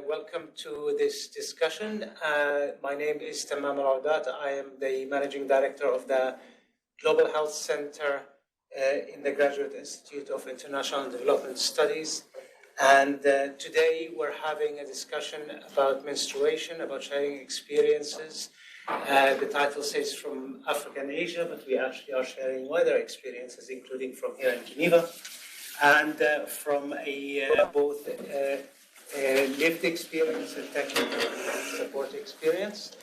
welcome to this discussion. My name is Tamam Al-Audat. I am the Managing Director of the Global Health Center in the Graduate Institute of International and Development Studies. And today we're having a discussion about menstruation, about sharing experiences. The title says from Africa and Asia, but we actually are sharing wider experiences, including from here in Geneva, and from both lived experience and technical support experience.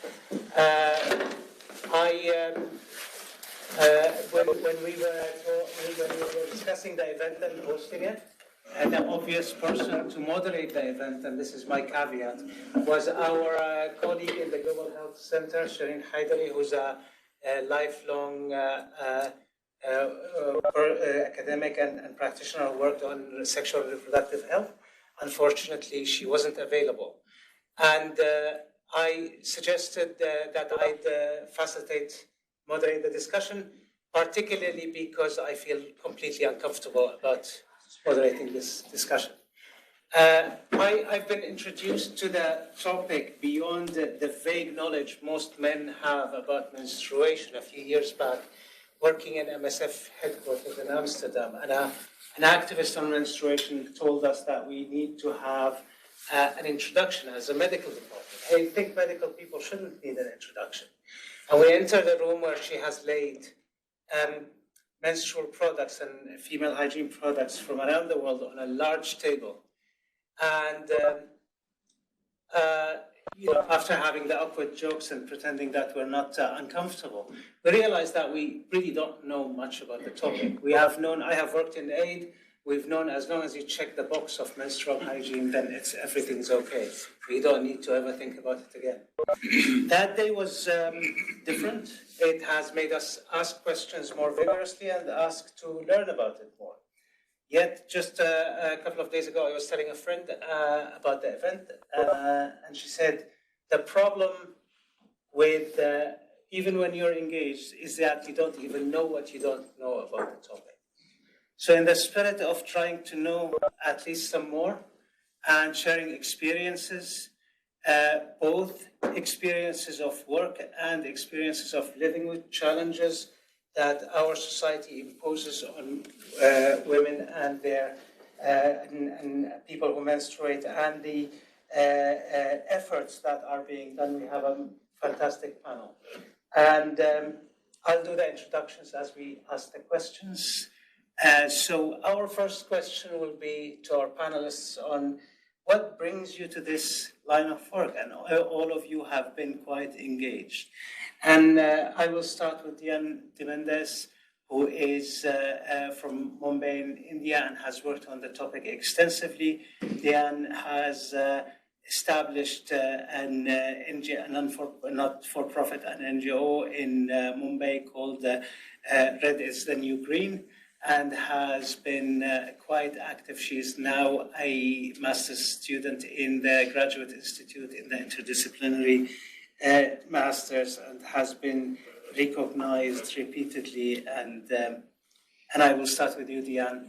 When we were discussing the event and hosting it, and the obvious person to moderate the event, and this is my caveat, was our colleague in the Global Health Center, Shireen Haidari, who's a lifelong academic and practitioner who worked on sexual and reproductive health. Unfortunately, she wasn't available. And I suggested that I'd moderate the discussion, particularly because I feel completely uncomfortable about moderating this discussion. I've been introduced to the topic beyond the vague knowledge most men have about menstruation a few years back, working in MSF headquarters in Amsterdam. And an activist on menstruation told us that we need to have an introduction as a medical department. I think medical people shouldn't need an introduction. And we entered a room where she has laid menstrual products and female hygiene products from around the world on a large table. And after having the awkward jokes and pretending that we're not uncomfortable, we realized that we really don't know much about the topic. I have worked in aid. We've known as long as you check the box of menstrual hygiene, then everything's okay. We don't need to ever think about it again. That day was different. It has made us ask questions more vigorously and ask to learn about it more. Yet, just a couple of days ago, I was telling a friend about the event, and she said, the problem with, even when you're engaged, is that you don't even know what you don't know about the topic. So in the spirit of trying to know at least some more and sharing experiences, both experiences of work and experiences of living with challenges that our society imposes on women and their and people who menstruate, and the efforts that are being done. We have a fantastic panel. And I'll do the introductions as we ask the questions. So our first question will be to our panelists on what brings you to this line of work, and all of you have been quite engaged. And I will start with Diane De Mendes, who is from Mumbai in India and has worked on the topic extensively. Diane has established an NGO, not-for-profit, an NGO in Mumbai called Red is the New Green, and has been quite active. She is now a master's student in the Graduate Institute in the interdisciplinary masters, and has been recognized repeatedly. And I will start with you, Diane.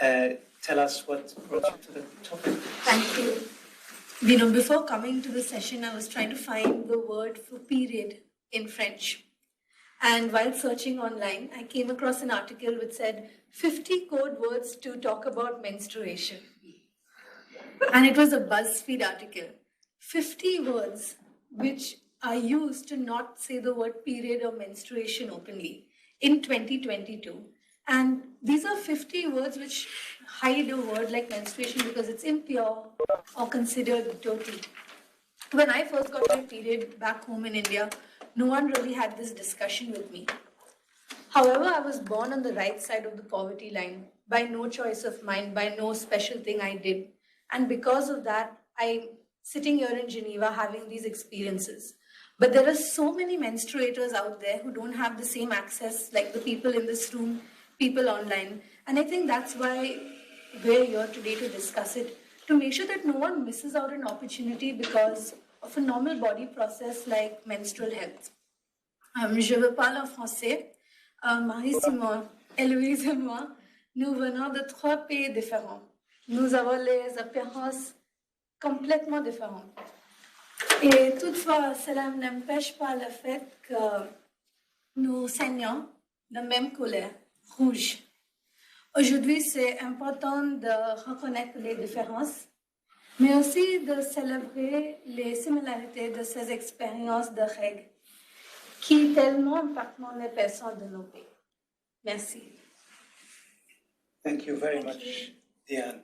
Yes. Tell us what brought you to the topic. Thank you. Before coming to the session, I was trying to find the word for period in French. And while searching online, I came across an article which said 50 code words to talk about menstruation. And it was a BuzzFeed article. 50 words which are used to not say the word period or menstruation openly in 2022. And these are 50 words which hide a word like menstruation because it's impure or considered dirty. When I first got my period back home in India, no one really had this discussion with me. However, I was born on the right side of the poverty line by no choice of mine, by no special thing I did. And because of that, I'm sitting here in Geneva having these experiences. But there are so many menstruators out there who don't have the same access like the people in this room, people online. And I think that's why we're here today to discuss it, to make sure that no one misses out an opportunity because of a normal body process like menstrual health. Je veux parler en français. Marie-Simon, Héloïse et moi, nous venons de 3 pays différents. Nous avons les apparences complètement différentes. Et toutefois, cela n'empêche pas le fait que nous saignons de même couleur, rouge. Aujourd'hui, c'est important de reconnaître les différences, mais aussi de célébrer les similarités de ces expériences de règles qui tellement impactent les personnes de nos pays. Merci. Thank you very much, Diane.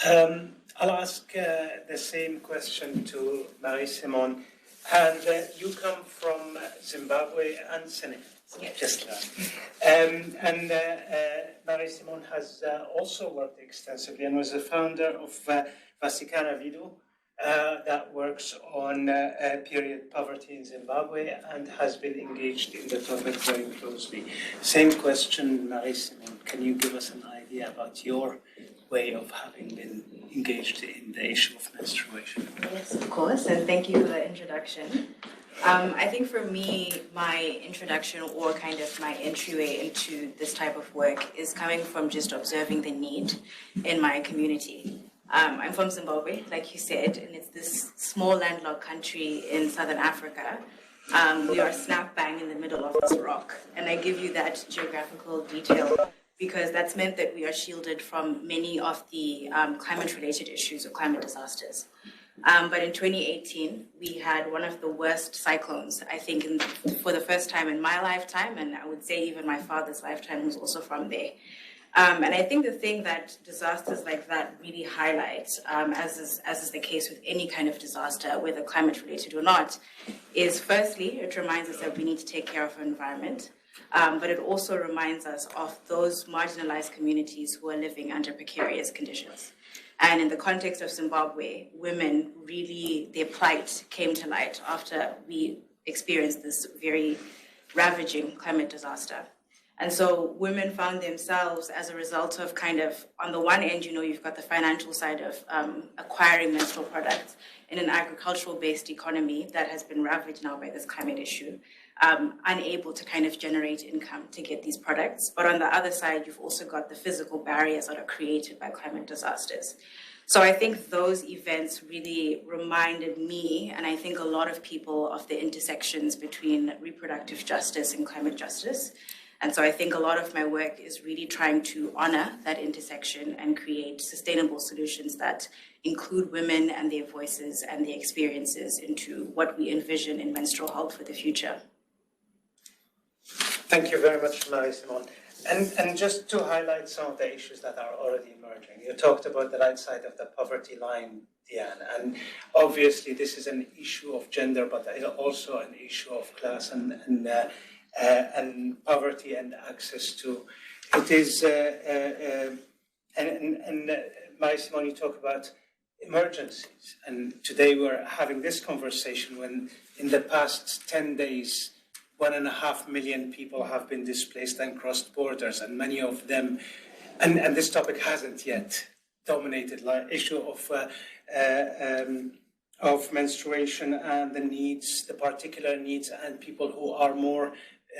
I'll ask the same question to Marie-Simone. And you come from Zimbabwe and Senegal. Yes. Just that. And Marie-Simone has also worked extensively and was the founder of Vasikana Vidu, that works on period poverty in Zimbabwe and has been engaged in the topic very closely. Same question, Marie-Simone. Can you give us an idea about your way of having been engaged in the issue of menstruation? Yes, of course, and thank you for the introduction. I think for me, my introduction or kind of my entryway into this type of work is coming from just observing the need in my community. I'm from Zimbabwe, like you said, and it's this small landlocked country in southern Africa. We are snap bang in the middle of this rock, and I give you that geographical detail because that's meant that we are shielded from many of the climate-related issues or climate disasters. But in 2018, we had one of the worst cyclones, I think, for the first time in my lifetime, and I would say even my father's lifetime was also from there. And I think the thing that disasters like that really highlight, as is the case with any kind of disaster, whether climate-related or not, is firstly, it reminds us that we need to take care of our environment, but it also reminds us of those marginalized communities who are living under precarious conditions. And in the context of Zimbabwe, women really, their plight came to light after we experienced this very ravaging climate disaster. And so women found themselves as a result of kind of, on the one end, you've got the financial side of acquiring menstrual products in an agricultural-based economy that has been ravaged now by this climate issue, unable to kind of generate income to get these products. But on the other side, you've also got the physical barriers that are created by climate disasters. So I think those events really reminded me, and I think a lot of people, of the intersections between reproductive justice and climate justice. And so I think a lot of my work is really trying to honor that intersection and create sustainable solutions that include women and their voices and their experiences into what we envision in menstrual health for the future. Thank you very much, Marie-Simone. And just to highlight some of the issues that are already emerging, you talked about the right side of the poverty line, Diane, and obviously this is an issue of gender, but also an issue of class and poverty and access to. It is, Marie-Simone, you talk about emergencies, and today we're having this conversation when in the past 10 days, 1.5 million people have been displaced and crossed borders, and many of them, and this topic hasn't yet dominated the issue of menstruation and the needs, the particular needs, and people who are more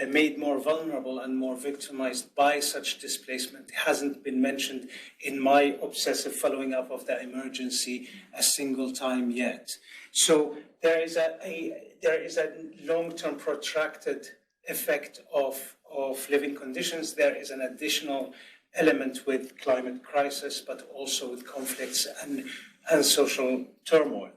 made more vulnerable and more victimized by such displacement hasn't been mentioned in my obsessive following up of the emergency a single time yet. So there is a long-term protracted effect of living conditions. There is an additional element with climate crisis, but also with conflicts and social turmoil.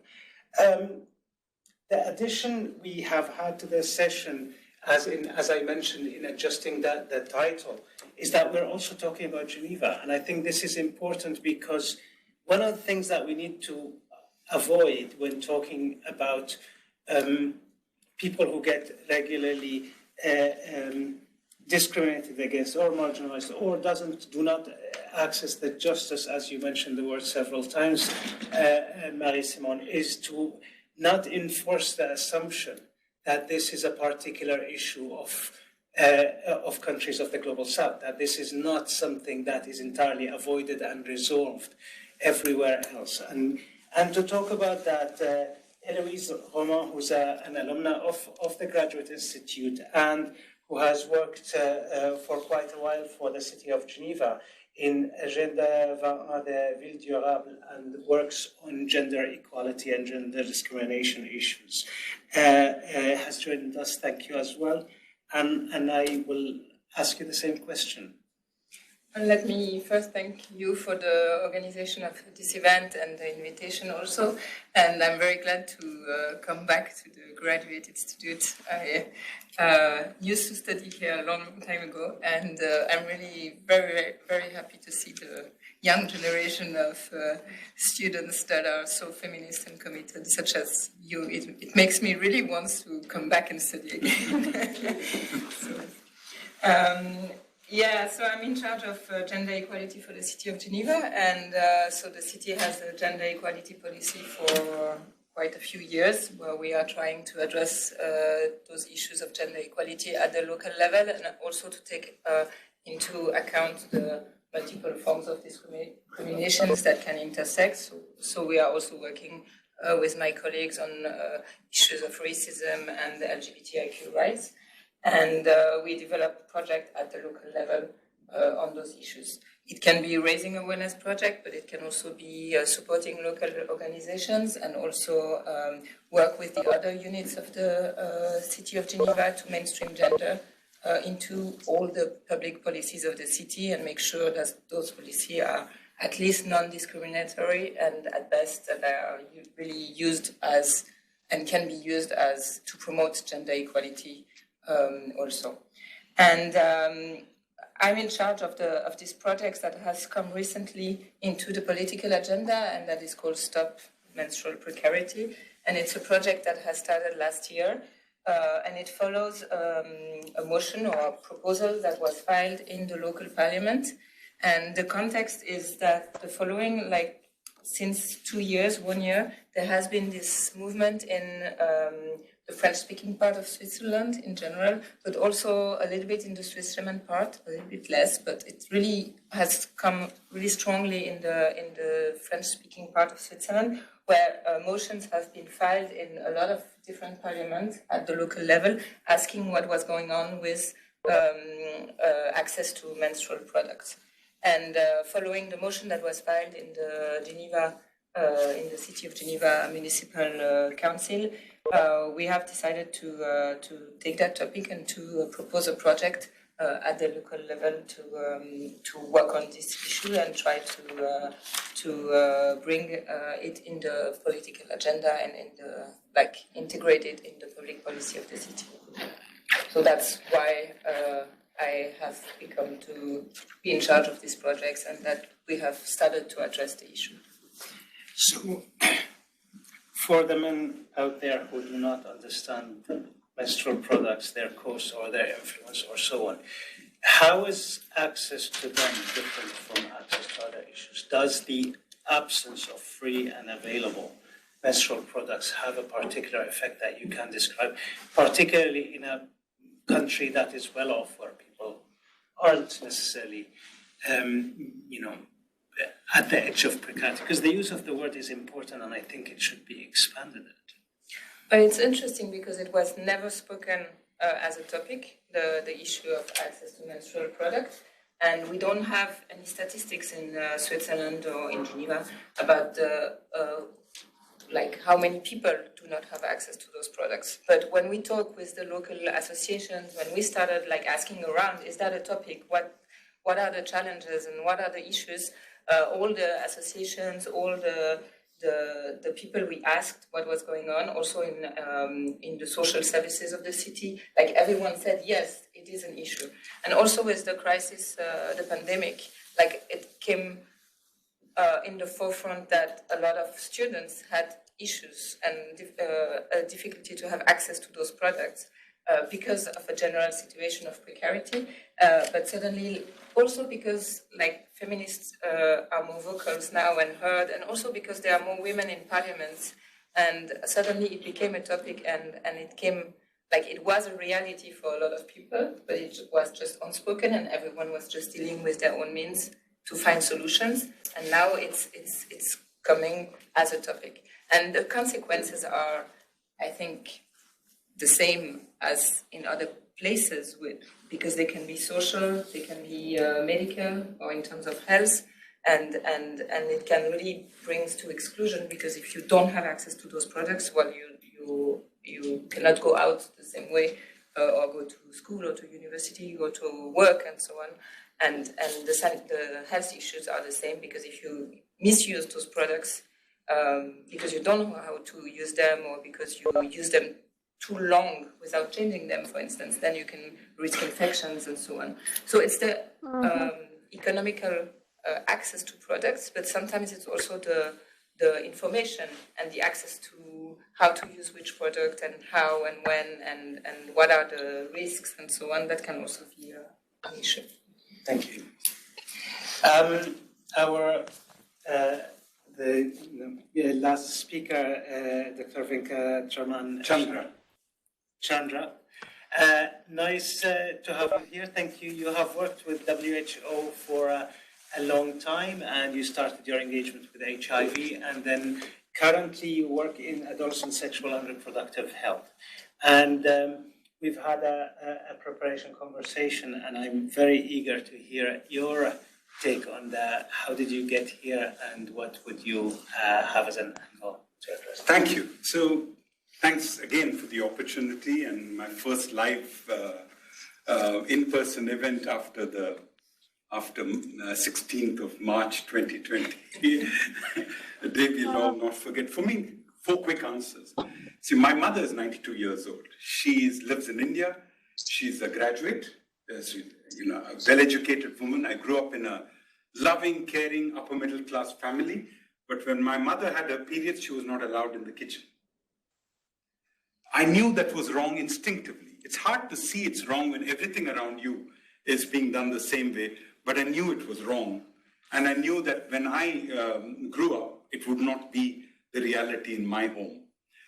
The addition we have had to this session, as I mentioned in adjusting the title, is that we're also talking about Geneva. And I think this is important because one of the things that we need to avoid when talking about people who get regularly discriminated against or marginalized or do not access the justice, as you mentioned the word several times, Marie-Simone, is to not enforce the assumption that this is a particular issue of countries of the global south, that this is not something that is entirely avoided and resolved everywhere else. And to talk about that, Eloise Roman, who's an alumna of the Graduate Institute and who has worked for quite a while for the City of Geneva, in Agenda 20 de Ville Durable and works on gender equality and gender discrimination issues. Has joined us. Thank you as well. And I will ask you the same question. And let me first thank you for the organization of this event and the invitation also. And I'm very glad to come back to the Graduate Institute. I used to study here a long time ago, and I'm really very, very happy to see the young generation of students that are so feminist and committed, such as you. It makes me really want to come back and study again. So I'm in charge of gender equality for the City of Geneva, and so the city has a gender equality policy for quite a few years, where we are trying to address those issues of gender equality at the local level, and also to take into account the multiple forms of discriminations that can intersect. So we are also working with my colleagues on issues of racism and LGBTIQ rights. And we develop a project at the local level on those issues. It can be a raising awareness project, but it can also be supporting local organizations and also work with the other units of the City of Geneva to mainstream gender into all the public policies of the city and make sure that those policies are at least non-discriminatory and at best that they are really used as and can be used as to promote gender equality also. And I'm in charge of this project that has come recently into the political agenda, and that is called Stop Menstrual Precarity. And it's a project that has started last year, and it follows a motion or a proposal that was filed in the local parliament. And the context is that the following, since 2 years, 1 year, there has been this movement in the French-speaking part of Switzerland in general, but also a little bit in the Swiss German part, a little bit less, but it really has come really strongly in the French-speaking part of Switzerland, where motions have been filed in a lot of different parliaments at the local level, asking what was going on with access to menstrual products. And following the motion that was filed in the Geneva, in the City of Geneva Municipal Council, we have decided to take that topic and to propose a project at the local level to work on this issue and try to bring it in the political agenda and integrate it in the public policy of the city. So that's why I have become to be in charge of these projects and that we have started to address the issue. So, for the men out there who do not understand menstrual products, their cause or their influence or so on, how is access to them different from access to other issues? Does the absence of free and available menstrual products have a particular effect that you can describe, particularly in a country that is well off, where people aren't necessarily, at the edge of precarity? Because the use of the word is important, and I think it should be expanded. But it's interesting because it was never spoken as a topic, the issue of access to menstrual products. And we don't have any statistics in Switzerland or in Geneva about how many people do not have access to those products. But when we talk with the local associations, when we started asking around, is that a topic? What are the challenges and what are the issues? All the associations, all the people we asked what was going on, also in the social services of the city, everyone said, yes, it is an issue. And also with the crisis, the pandemic, it came in the forefront that a lot of students had issues and a difficulty to have access to those products because of a general situation of precarity, but suddenly also because feminists are more vocal now and heard, and also because there are more women in parliaments, and suddenly it became a topic and it came it was a reality for a lot of people, but it was just unspoken and everyone was just dealing with their own means to find solutions, and now it's coming as a topic. And the consequences are, I think, the same as in other places because they can be social, they can be medical, or in terms of health, and it can really bring to exclusion, because if you don't have access to those products, well, you cannot go out the same way, or go to school or to university, go to work and so on. And the health issues are the same, because if you misuse those products because you don't know how to use them, or because you use them too long without changing them, for instance, then you can risk infections and so on. So it's the economical access to products, but sometimes it's also the information and the access to how to use which product and how and when and what are the risks and so on. That can also be an issue. Thank you. The last speaker, Dr. Vinka Chandra. Nice to have you here. Thank you. You have worked with WHO for a long time, and you started your engagement with HIV, and then currently you work in adolescent sexual and reproductive health. And we've had a preparation conversation, and I'm very eager to hear your take on that. How did you get here, and what would you have as an angle to address? Thank you. So thanks again for the opportunity, and my first live in-person event after 16th of March 2020. A day we'll all not forget. For me, 4 quick answers. See, my mother is 92 years old. She lives in India. She's a graduate, a well-educated woman. I grew up in a loving, caring, upper middle class family. But when my mother had her period, she was not allowed in the kitchen. I knew that was wrong instinctively. It's hard to see it's wrong when everything around you is being done the same way, but I knew it was wrong. And I knew that when I grew up, it would not be the reality in my home.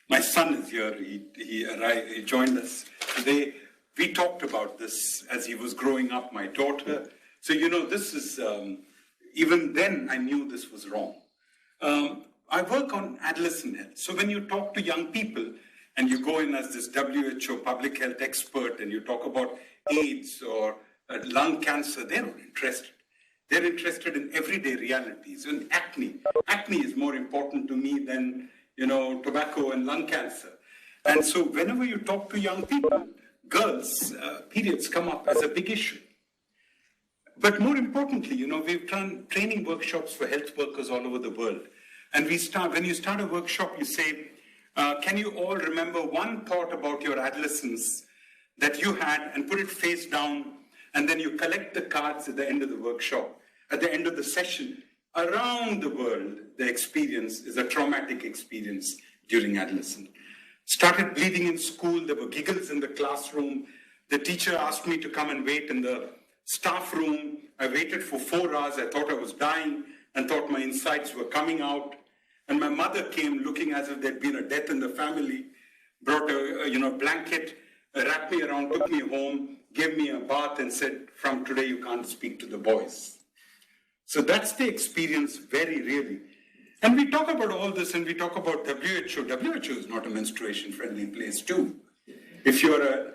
My son is here. He joined us today. We talked about this as he was growing up, my daughter. So, this is, even then I knew this was wrong. I work on adolescent health. So when you talk to young people and you go in as this WHO public health expert and you talk about AIDS or lung cancer, they're not interested. They're interested in everyday realities. And acne is more important to me than, tobacco and lung cancer. And so whenever you talk to young people, girls, periods come up as a big issue. But more importantly, we've done training workshops for health workers all over the world. And when you start a workshop, you say, can you all remember one thought about your adolescence that you had, and put it face down, and then you collect the cards at the end of the workshop. At the end of the session, around the world, the experience is a traumatic experience during adolescence. Started bleeding in school, there were giggles in the classroom. The teacher asked me to come and wait in the staff room. I waited for 4 hours. I thought I was dying and thought my insides were coming out. And my mother came looking as if there'd been a death in the family, brought a blanket, wrapped me around, took me home, gave me a bath and said, from today you can't speak to the boys. So that's the experience, very really. And we talk about all this, and we talk about WHO. WHO is not a menstruation-friendly place too. If you're a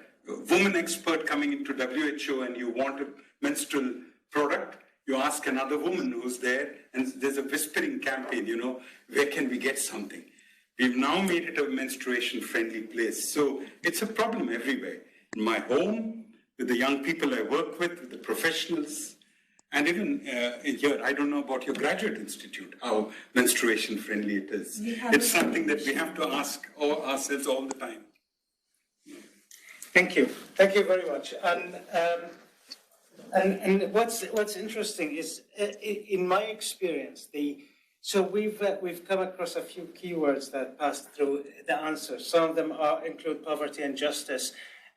woman expert coming into WHO and you want a menstrual product, you ask another woman who's there, and there's a whispering campaign, where can we get something? We've now made it a menstruation-friendly place. So it's a problem everywhere. In my home, with the young people I work with the professionals, and even here, I don't know about your graduate institute, how menstruation-friendly it is. It's something that we have to ask ourselves all the time. Thank you. Thank you very much. And what's interesting is, in my experience, so we've come across a few keywords that passed through the answers. Some of them include poverty and justice,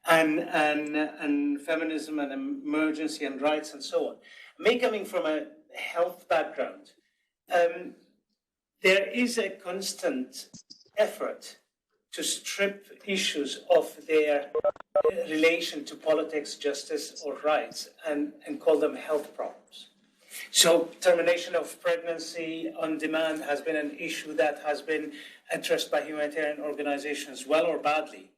and feminism and emergency and rights and so on. Me coming from a health background, there is a constant effort to strip issues of their relation to politics, justice, or rights, and call them health problems. So termination of pregnancy on demand has been an issue that has been addressed by humanitarian organizations, well or badly.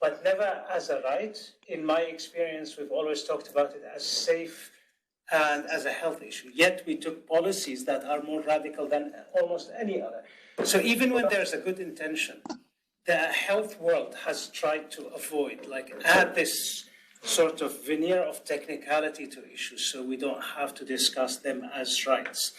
but never as a right. In my experience, we've always talked about it as safe and as a health issue. Yet we took policies that are more radical than almost any other. So even when there's a good intention, the health world has tried to avoid, like add this sort of veneer of technicality to issues so we don't have to discuss them as rights.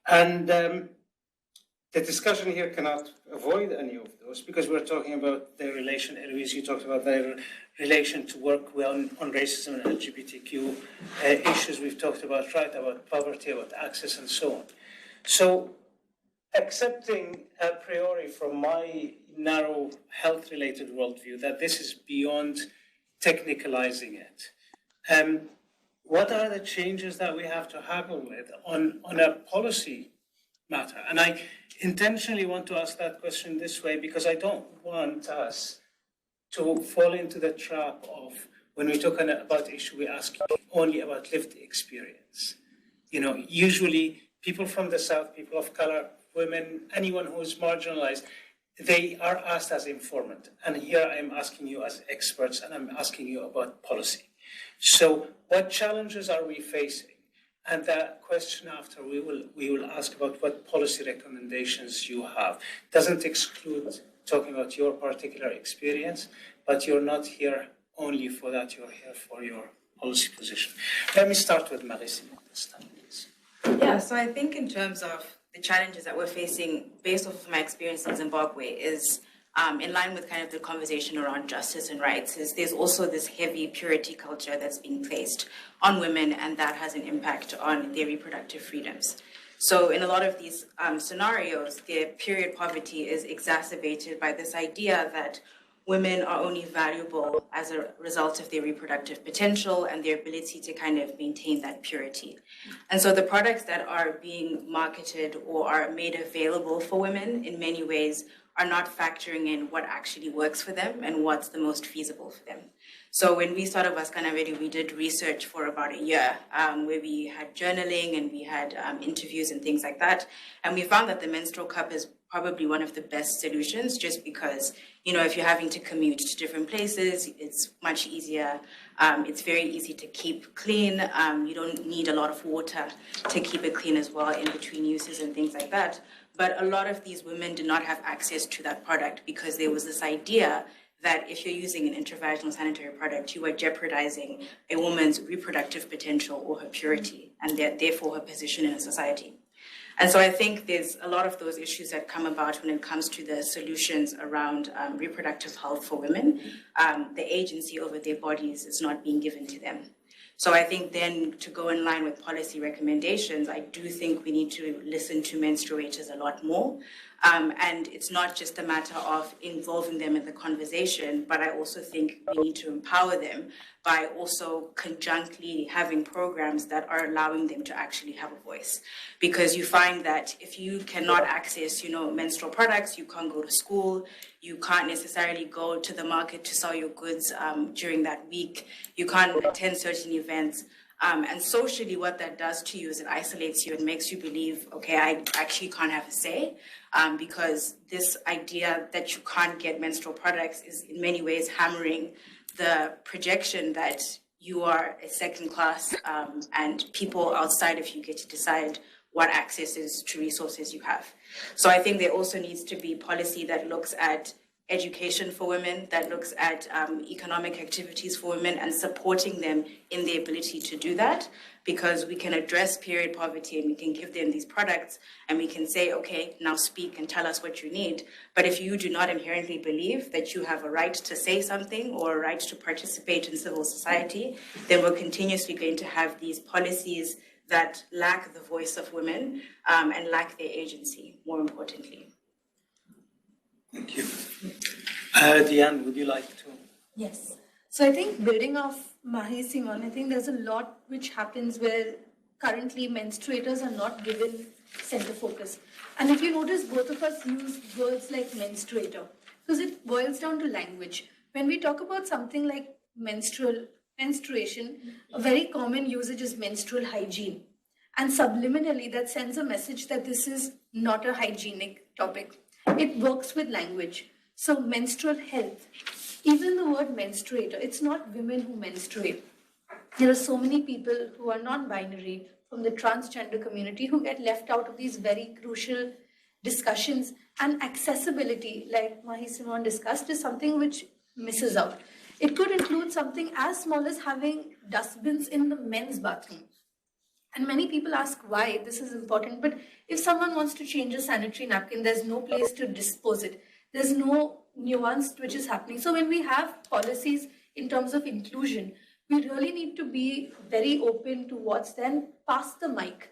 And the discussion here cannot avoid any of those because we're talking about their relation. Eloise, you talked about their relation to work well on racism and LGBTQ issues. We've talked about poverty, about access, and so on. So, accepting a priori from my narrow health-related worldview that this is beyond technicalizing it. What are the changes that we have to haggle with on a policy matter? And I intentionally want to ask that question this way because I don't want us to fall into the trap of when we talk about issue, we ask only about lived experience. You know, usually people from the South, people of color, women, anyone who is marginalized, they are asked as informant. And here I'm asking you as experts and I'm asking you about policy. So what challenges are we facing? And that question after we will ask about what policy recommendations you have. Doesn't exclude talking about your particular experience, but you're not here only for that, you're here for your policy position. Let me start with Marie-Simon this time, please. Yeah, so I think in terms of the challenges that we're facing based off of my experience in Zimbabwe is in line with kind of the conversation around justice and rights, is there's also this heavy purity culture that's being placed on women, and that has an impact on their reproductive freedoms. So in a lot of these scenarios, their period poverty is exacerbated by this idea that women are only valuable as a result of their reproductive potential and their ability to kind of maintain that purity. And so the products that are being marketed or are made available for women in many ways are not factoring in what actually works for them and what's the most feasible for them. So when we started Vaskana Radio, we did research for about a year where we had journaling and we had interviews and things like that. And we found that the menstrual cup is probably one of the best solutions just because, you know, if you're having to commute to different places, it's much easier. It's very easy to keep clean. You don't need a lot of water to keep it clean as well in between uses and things like that. But a lot of these women did not have access to that product because there was this idea that if you're using an intravaginal sanitary product, you are jeopardizing a woman's reproductive potential or her purity and therefore her position in a society. And so I think there's a lot of those issues that come about when it comes to the solutions around reproductive health for women. The agency over their bodies is not being given to them. So I think then to go in line with policy recommendations, I do think we need to listen to menstruators a lot more. And it's not just a matter of involving them in the conversation, but I also think we need to empower them by also conjunctly having programs that are allowing them to actually have a voice. Because you find that if you cannot access, menstrual products, you can't go to school, you can't necessarily go to the market to sell your goods during that week, you can't attend certain events. And socially, what that does to you is it isolates you and makes you believe, okay, I actually can't have a say, because this idea that you can't get menstrual products is in many ways hammering the projection that you are a second class and people outside of you get to decide what access is to resources you have. So I think there also needs to be policy that looks at education for women, that looks at economic activities for women and supporting them in their ability to do that, because we can address period poverty and we can give them these products and we can say, okay, now speak and tell us what you need. But if you do not inherently believe that you have a right to say something or a right to participate in civil society, then we're continuously going to have these policies that lack the voice of women and lack their agency, more importantly. Thank you. Diane, would you like to? Yes. So I think building off Marie-Simon, I think there's a lot which happens where currently menstruators are not given center focus. And if you notice, both of us use words like menstruator, because it boils down to language. When we talk about something like menstruation, a very common usage is menstrual hygiene. And subliminally, that sends a message that this is not a hygienic topic. It works with language. So menstrual health Even the word menstruator, it's not women who menstruate. There are so many people who are non-binary from the transgender community who get left out of these very crucial discussions, and accessibility, like Mahi Simon discussed, is something which misses out. It could include something as small as having dustbins in the men's bathroom. And many people ask why this is important, but if someone wants to change a sanitary napkin, there's no place to dispose it. There's no nuance which is happening. So when we have policies in terms of inclusion, we really need to be very open to what's then pass the mic.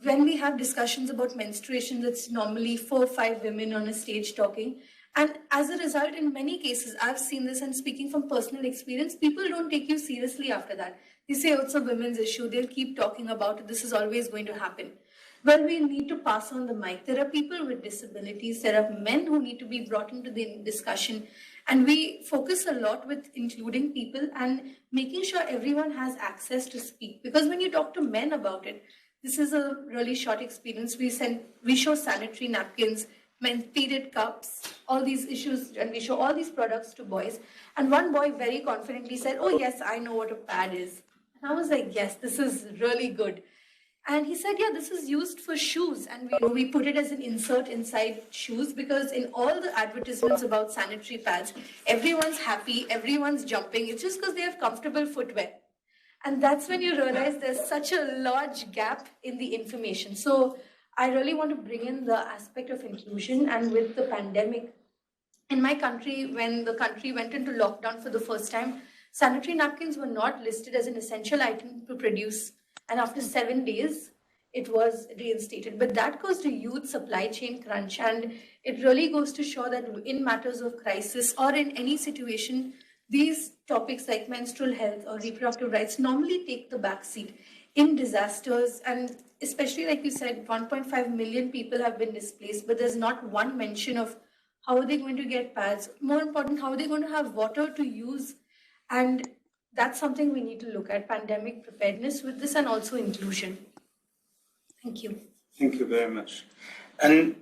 When we have discussions about menstruation, it's normally 4 or 5 women on a stage talking. And as a result, in many cases, I've seen this, and speaking from personal experience, people don't take you seriously after that. They say, oh, it's a women's issue. They'll keep talking about it. This is always going to happen. Well, we need to pass on the mic. There are people with disabilities. There are men who need to be brought into the discussion. And we focus a lot with including people and making sure everyone has access to speak. Because when you talk to men about it, this is a really short experience. We show sanitary napkins, men's period cups, all these issues, and we show all these products to boys. And one boy very confidently said, oh yes, I know what a pad is. And I was like, yes, this is really good. And he said, yeah, this is used for shoes. And we put it as an insert inside shoes, because in all the advertisements about sanitary pads, everyone's happy, everyone's jumping. It's just because they have comfortable footwear. And that's when you realize there's such a large gap in the information. So I really want to bring in the aspect of inclusion. And with the pandemic, in my country, when the country went into lockdown for the first time, sanitary napkins were not listed as an essential item to produce. And after 7 days, it was reinstated. But that goes to huge supply chain crunch. And it really goes to show that in matters of crisis or in any situation, these topics like menstrual health or reproductive rights normally take the back seat. In disasters, and especially like you said, 1.5 million people have been displaced, but there's not one mention of how are they going to get pads. More important, how are they going to have water to use? And that's something we need to look at, pandemic preparedness with this, and also inclusion. Thank you. Thank you very much. And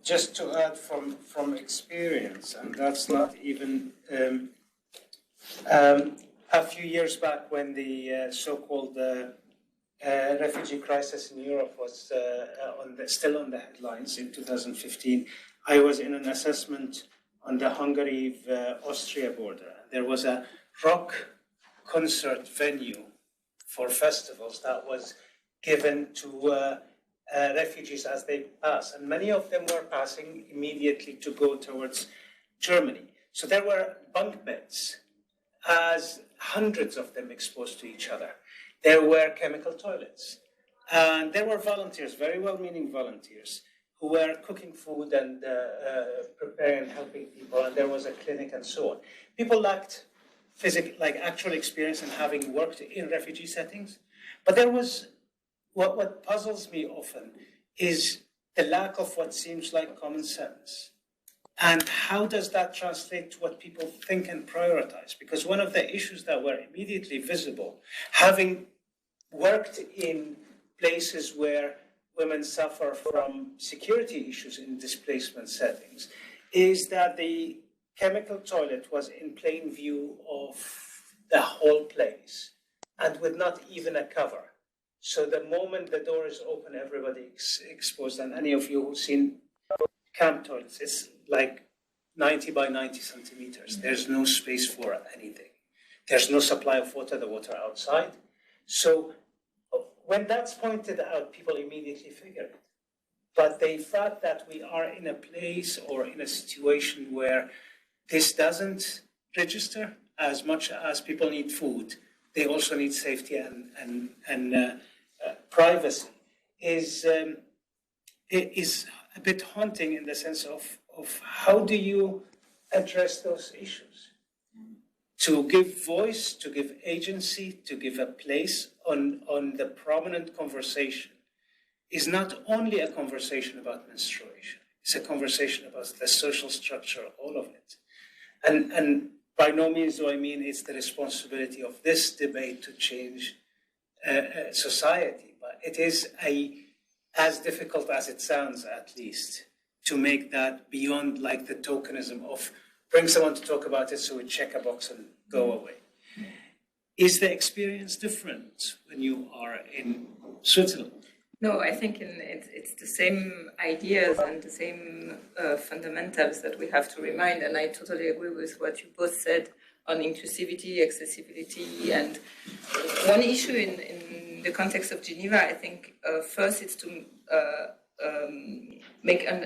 just to add from experience, and that's not even a few years back when the so-called refugee crisis in Europe was still on the headlines in 2015, I was in an assessment on the Hungary-Austria border. There was a rock concert venue for festivals that was given to refugees as they pass, and many of them were passing immediately to go towards Germany. So there were bunk beds, as hundreds of them exposed to each other. There were chemical toilets, and there were volunteers, very well-meaning volunteers, who were cooking food and preparing and helping people, and there was a clinic and so on. People lacked actual experience in having worked in refugee settings, but there was what puzzles me often is the lack of what seems like common sense. And how does that translate to what people think and prioritize? Because one of the issues that were immediately visible, having worked in places where women suffer from security issues in displacement settings, is that the chemical toilet was in plain view of the whole place and with not even a cover. So the moment the door is open, everybody exposed. And any of you who've seen camp toilets, it's like 90 by 90 centimeters. There's no space for anything. There's no supply of water, the water outside. So when that's pointed out, people immediately figure it. But the fact that we are in a place or in a situation where this doesn't register as much as people need food, they also need safety and privacy is a bit haunting in the sense of how do you address those issues? To give voice, to give agency, to give a place on the prominent conversation is not only a conversation about menstruation, it's a conversation about the social structure, all of it. And by no means do I mean it's the responsibility of this debate to change society, but it is as difficult as it sounds, at least, to make that beyond like the tokenism of bring someone to talk about it, so we check a box and go away. Is the experience different when you are in Switzerland? No, I think it's the same ideas and the same fundamentals that we have to remind, and I totally agree with what you both said on inclusivity, accessibility, and one issue in the context of Geneva, I think first it's to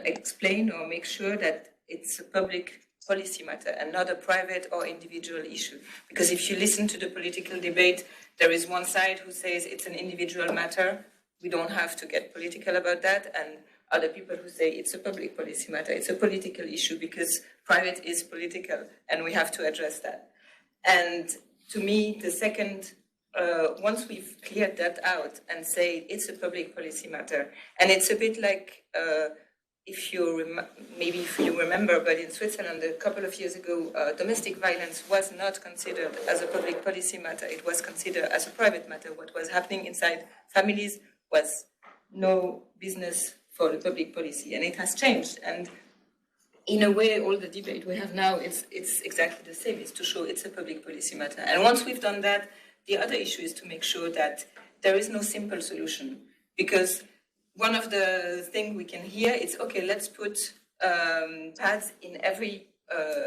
explain or make sure that it's a public policy matter and not a private or individual issue. Because if you listen to the political debate, there is one side who says it's an individual matter, we don't have to get political about that, and other people who say it's a public policy matter, it's a political issue because private is political and we have to address that. And to me, the second, once we've cleared that out and say it's a public policy matter, and it's a bit like, if you remember, but in Switzerland a couple of years ago, domestic violence was not considered as a public policy matter, it was considered as a private matter. What was happening inside families was no business for the public policy, and it has changed. And in a way, all the debate we have now, it's exactly the same. It's to show it's a public policy matter. And once we've done that, the other issue is to make sure that there is no simple solution. Because one of the things we can hear is, okay, let's put pads in every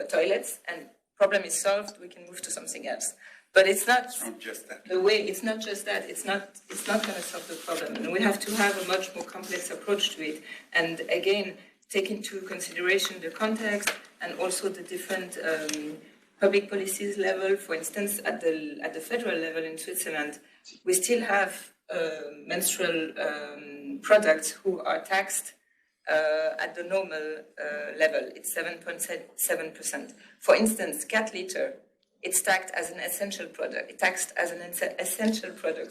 toilets, and problem is solved, we can move to something else. But it's not just that. the way, it's not just that, it's not going to solve the problem. And we have to have a much more complex approach to it. And again, take into consideration the context and also the different public policies level. For instance, at the federal level in Switzerland, we still have menstrual products who are taxed at the normal level. It's 7.7%. For instance, cat litter, it's taxed as an essential product.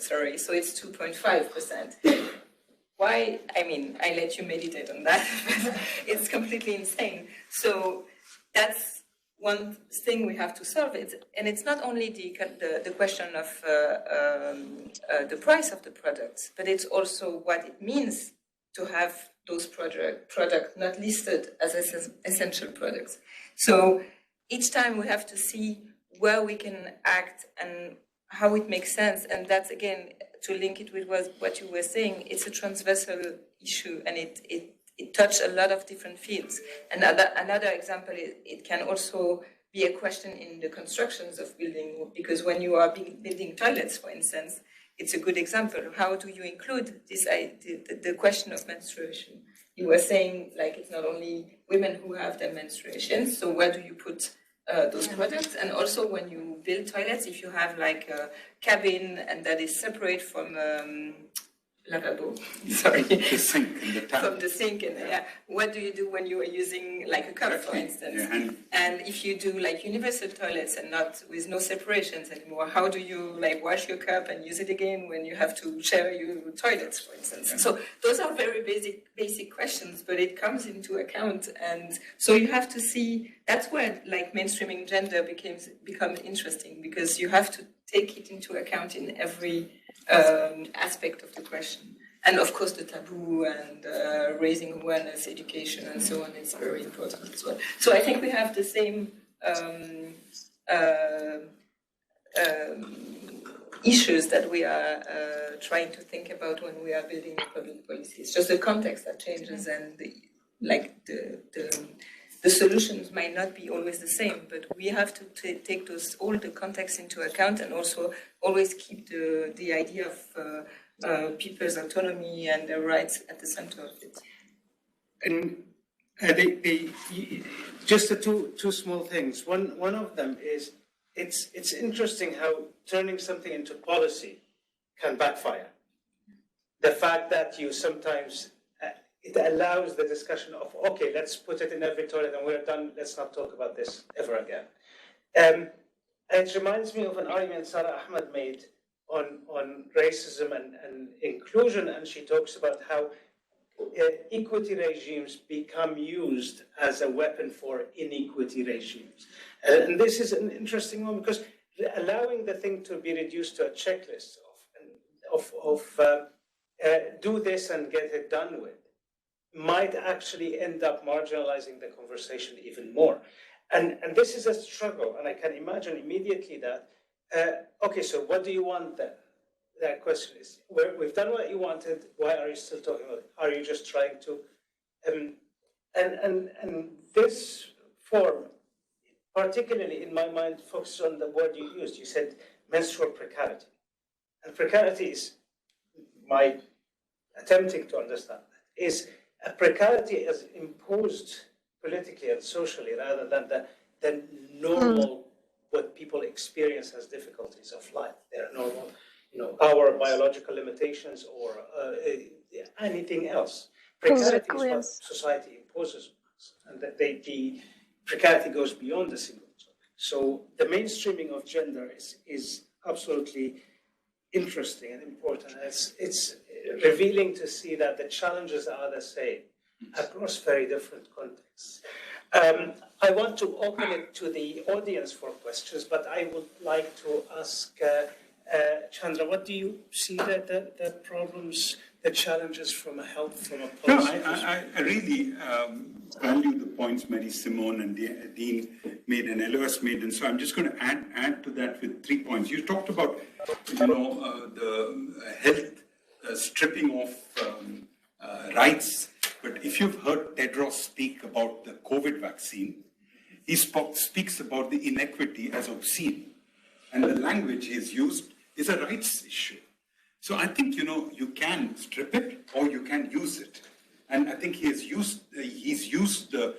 Sorry, so it's 2.5%. Why? I mean, I let you meditate on that. It's completely insane. So that's one thing we have to solve. And it's not only the question of the price of the products, but it's also what it means to have those products not listed as essential products. So each time we have to see where we can act and how it makes sense. And that's, again, to link it with what you were saying, it's a transversal issue, and it touches a lot of different fields. And another example, it can also be a question in the constructions of building, because when you are building toilets, for instance, it's a good example. How do you include this the question of menstruation? You were saying, like, it's not only women who have their menstruations, so where do you put those products? And also when you build toilets, if you have like a cabin and that is separate from lavabo, sorry, The sink and the tap. from the sink, and what do you do when you are using like a cup, for instance? Yeah, and if you do like universal toilets and not with no separations anymore, how do you like wash your cup and use it again when you have to share your toilets, for instance? Yeah. So those are very basic questions, but it comes into account, and so you have to see. That's where like mainstreaming gender becomes interesting, because you have to take it into account in every aspect of the question. And of course, the taboo and raising awareness, education, and so on is very important as well. So I think we have the same issues that we are trying to think about when we are building public policy. It's just the context that changes, and the solutions might not be always the same, but we have to take all the context into account, and also always keep the idea of people's autonomy and their rights at the center of it. And just the two small things. One of them is it's interesting how turning something into policy can backfire. The fact that you sometimes it allows the discussion of, okay, let's put it in every toilet and we're done, let's not talk about this ever again. It reminds me of an argument Sarah Ahmed made on racism and inclusion, and she talks about how equity regimes become used as a weapon for inequity regimes. And this is an interesting one, because allowing the thing to be reduced to a checklist of do this and get it done with, might actually end up marginalizing the conversation even more. And this is a struggle, and I can imagine immediately that, okay, so what do you want then? That question is, we've done what you wanted, why are you still talking about it? Are you just trying to, and this form, particularly in my mind, focuses on the word you used. You said menstrual precarity. And precarity is, my attempting to understand that, is a precarity as imposed politically and socially rather than the normal, what people experience as difficulties of life. They're normal, our biological limitations or anything else. Precarity is what society imposes on us, and that the precarity goes beyond the single topic. So the mainstreaming of gender is absolutely interesting and important. It's revealing to see that the challenges are the same across very different contexts. I want to open it to the audience for questions, but I would like to ask Chandra, what do you see the problems, the challenges from a health, from a policy? No, I really value the points Mary Simone and Dean made and Eloise made, and so I'm just going to add to that with 3 points. You talked about, the health stripping off rights, but if you've heard Tedros speak about the COVID vaccine, he speaks about the inequity as obscene, and the language he's used is a rights issue. So I think, you can strip it or you can use it. And I think he's used the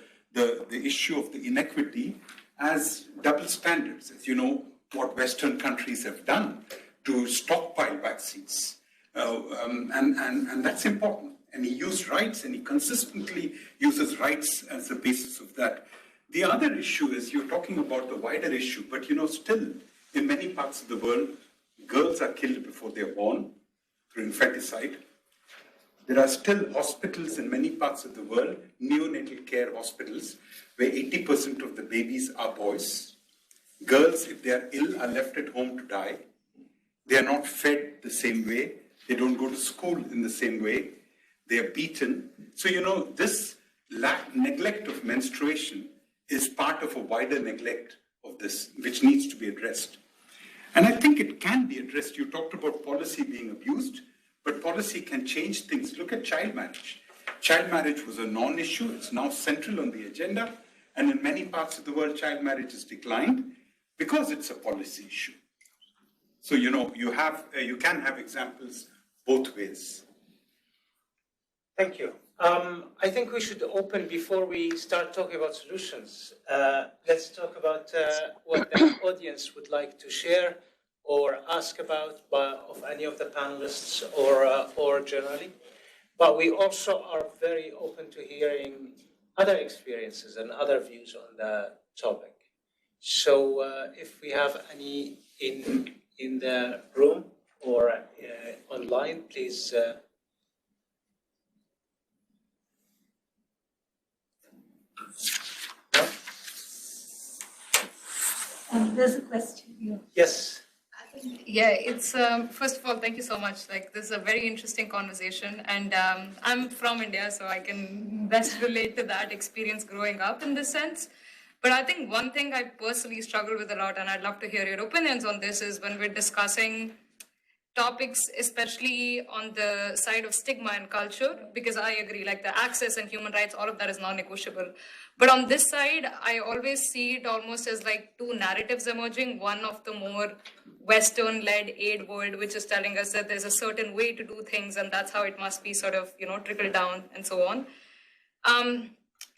issue of the inequity as double standards, as you know, what Western countries have done to stockpile vaccines. And that's important. And he used rights, and he consistently uses rights as the basis of that. The other issue is, you're talking about the wider issue, but still in many parts of the world, girls are killed before they're born through infanticide. There are still hospitals in many parts of the world, neonatal care hospitals, where 80% of the babies are boys. Girls, if they are ill, are left at home to die. They are not fed the same way. They don't go to school in the same way. They are beaten. So, this neglect of menstruation is part of a wider neglect of this, which needs to be addressed. And I think it can be addressed. You talked about policy being abused, but policy can change things. Look at child marriage. Child marriage was a non-issue. It's now central on the agenda. And in many parts of the world, child marriage has declined because it's a policy issue. So, you can have examples both ways. Thank you. I think we should open, before we start talking about solutions, let's talk about what the audience would like to share or ask about of any of the panelists or generally. But we also are very open to hearing other experiences and other views on the topic. So if we have any in the room or online, please. There's a question here. Yes. Yeah, it's first of all, thank you so much. This is a very interesting conversation, and I'm from India, so I can best relate to that experience growing up in this sense. But I think one thing I personally struggle with a lot, and I'd love to hear your opinions on this, is when we're discussing topics, especially on the side of stigma and culture, because I agree, the access and human rights, all of that is non-negotiable. But on this side, I always see it almost as two narratives emerging. One of the more Western-led aid world, which is telling us that there's a certain way to do things, and that's how it must be trickled down and so on.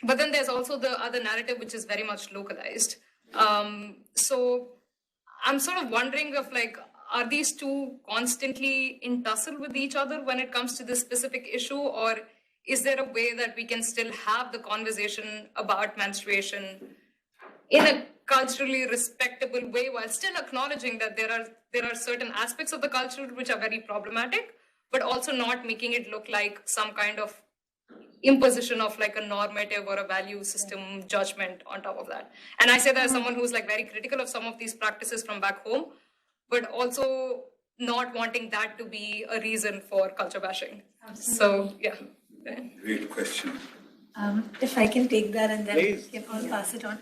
But then there's also the other narrative, which is very much localized. So I'm sort of wondering if are these two constantly in tussle with each other when it comes to this specific issue, or is there a way that we can still have the conversation about menstruation in a culturally respectable way while still acknowledging that there are certain aspects of the culture which are very problematic, but also not making it look like some kind of imposition of a normative or a value system judgment on top of that. And I say that as someone who's very critical of some of these practices from back home, but also not wanting that to be a reason for culture bashing. So, yeah. Great question. If I can take that and then Please. can all pass it on.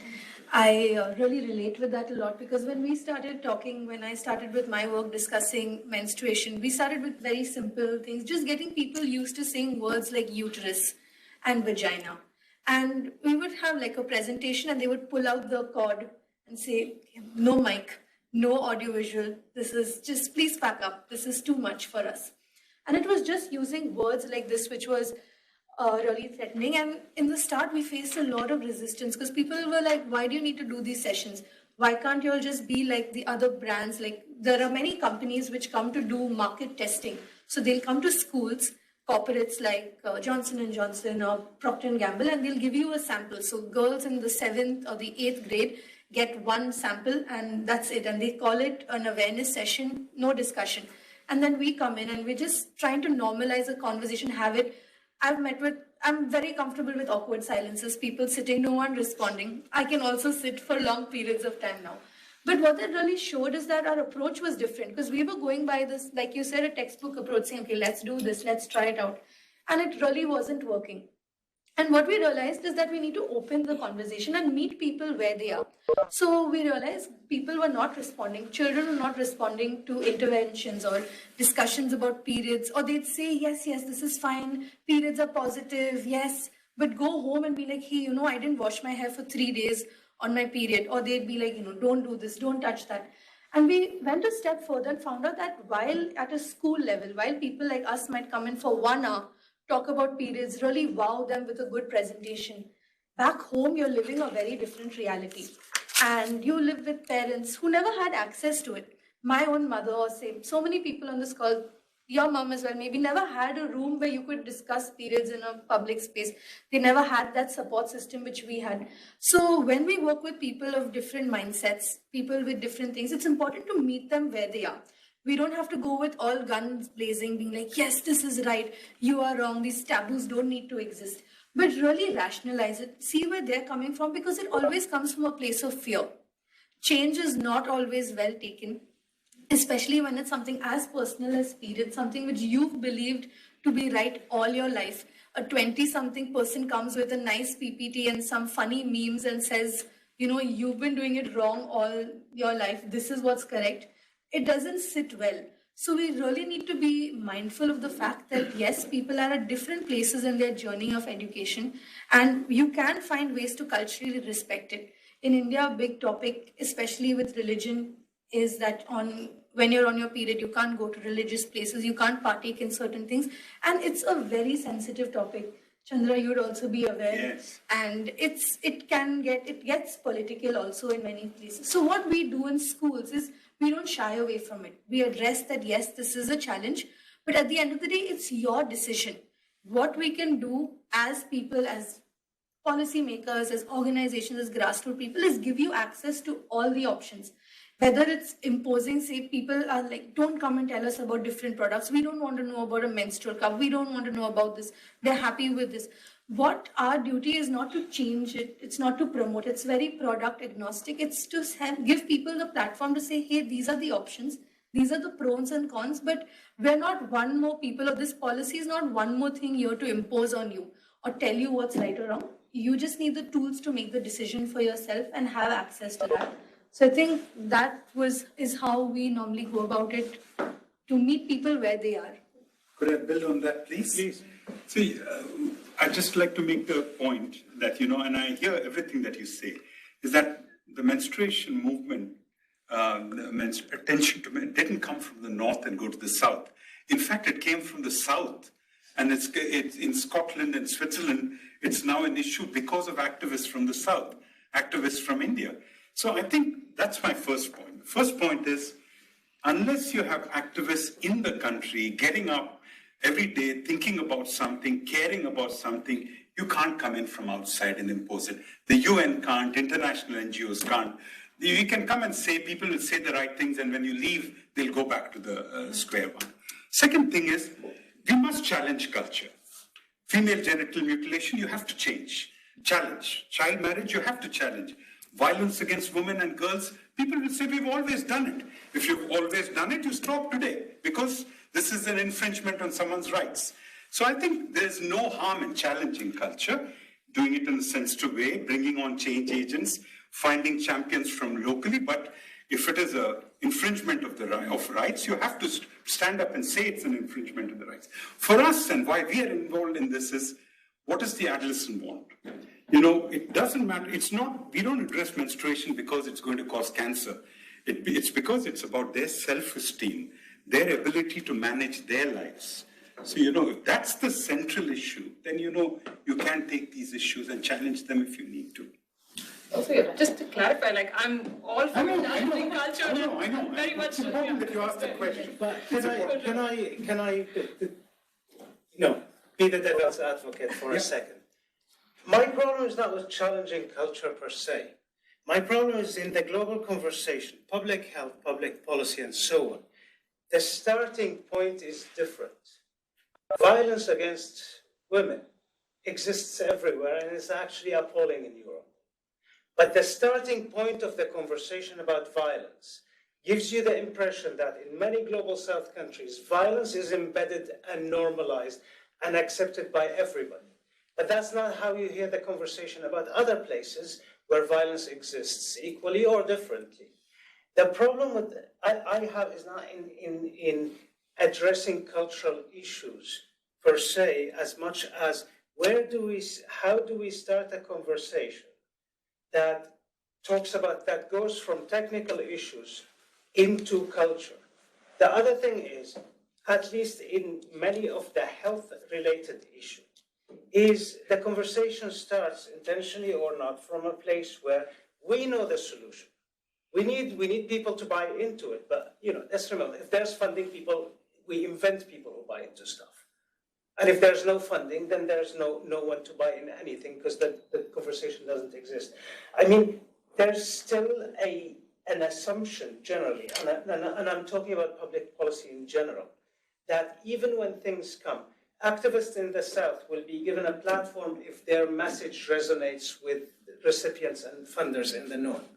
I really relate with that a lot because when we started talking, when I started with my work discussing menstruation, we started with very simple things, just getting people used to saying words like uterus and vagina. And we would have like a presentation and they would pull out the cord and say, no mic, no audiovisual, this is just, please pack up, this is too much for us. And it was just using words like this, which was really threatening. And in the start, we faced a lot of resistance because people were like, why do you need to do these sessions? Why can't you all just be like the other brands? Like there are many companies which come to do market testing. So they'll come to schools, corporates like Johnson & Johnson or Procter & Gamble, and they'll give you a sample. So girls in the 7th or the 8th grade get one sample and that's it. And they call it an awareness session, no discussion. And then we come in and we're just trying to normalize a conversation, have it. I'm very comfortable with awkward silences, people sitting, no one responding. I can also sit for long periods of time now. But what that really showed is that our approach was different because we were going by this, like you said, a textbook approach saying, okay, let's do this, let's try it out. And it really wasn't working. And what we realized is that we need to open the conversation and meet people where they are. So we realized people were not responding. Children were not responding to interventions or discussions about periods. Or they'd say, yes, this is fine. Periods are positive, yes. But go home and be like, hey, I didn't wash my hair for 3 days on my period. Or they'd be like, don't do this, don't touch that. And we went a step further and found out that while at a school level, while people like us might come in for 1 hour, talk about periods, really wow them with a good presentation. Back home, you're living a very different reality. And you live with parents who never had access to it. My own mother, or say, so many people on this call, your mom as well, maybe never had a room where you could discuss periods in a public space. They never had that support system which we had. So when we work with people of different mindsets, people with different things, it's important to meet them where they are. We don't have to go with all guns blazing, being like, yes, this is right, you are wrong, these taboos don't need to exist. But really rationalize it, see where they're coming from, because it always comes from a place of fear. Change is not always well taken, especially when it's something as personal as period, something which you've believed to be right all your life. A 20-something person comes with a nice PPT and some funny memes and says, you've been doing it wrong all your life, this is what's correct. It doesn't sit well. So we really need to be mindful of the fact that yes, people are at different places in their journey of education, and you can find ways to culturally respect it. In India, a big topic, especially with religion, is that when you're on your period, you can't go to religious places, you can't partake in certain things, and it's a very sensitive topic. Chandra, you would also be aware. Yes. And it gets political also in many places. So what we do in schools is we don't shy away from it. We address that, yes, this is a challenge, but at the end of the day, it's your decision. What we can do as people, as policymakers, as organizations, as grassroots people, is give you access to all the options. Whether it's imposing, say, people are like, don't come and tell us about different products. We don't want to know about a menstrual cup. We don't want to know about this. They're happy with this. What our duty is not to change it. It's not to promote. It's very product agnostic. It's to give people the platform to say, hey, these are the options. These are the pros and cons, but we're not one more people, or this policy is not one more thing here to impose on you or tell you what's right or wrong. You just need the tools to make the decision for yourself and have access to that. So I think that is how we normally go about it, to meet people where they are. Could I build on that, please? Please. See, I'd just like to make the point that, and I hear everything that you say, is that the menstruation movement, the attention to men, didn't come from the north and go to the south. In fact, it came from the south. And it's in Scotland and Switzerland, it's now an issue because of activists from the south, activists from India. So I think that's my first point. The first point is, unless you have activists in the country getting up every day, thinking about something, caring about something, you can't come in from outside and impose it. The UN can't, international NGOs can't. You can come and say, people will say the right things, and when you leave, they'll go back to the square one. Second thing is, we must challenge culture. Female genital mutilation, you have to challenge. Child marriage, you have to challenge. Violence against women and girls, people will say, we've always done it. If you've always done it, you stop today, because this is an infringement on someone's rights. So I think there's no harm in challenging culture, doing it in a sensitive way, bringing on change agents, finding champions from locally, but if it is an infringement of rights, you have to stand up and say it's an infringement of the rights. For us, and why we are involved in this is, what does the adolescent want? It doesn't matter. We don't address menstruation because it's going to cause cancer. It's because it's about their self-esteem, their ability to manage their lives. So, if that's the central issue, then, you can take these issues and challenge them if you need to. Also, just to clarify, I'm all for dancing culture. I know. Very much. It's important that you ask that question. But can I be the devil's advocate for a second? My problem is not with challenging culture per se. My problem is in the global conversation, public health, public policy, and so on. The starting point is different. Violence against women exists everywhere and is actually appalling in Europe. But the starting point of the conversation about violence gives you the impression that in many global south countries, violence is embedded and normalized and accepted by everybody. But that's not how you hear the conversation about other places where violence exists equally or differently. The problem I have is not in addressing cultural issues per se, as much as how do we start a conversation that that goes from technical issues into culture. The other thing is, at least in many of the health-related issues, is the conversation starts intentionally or not from a place where we know the solution. We need people to buy into it, but let's remember, if there's funding, we invent people who buy into stuff. And if there's no funding, then there's no one to buy in anything because the conversation doesn't exist. I mean, there's still an assumption generally, and I'm talking about public policy in general, that even when things come, activists in the South will be given a platform if their message resonates with recipients and funders in the North.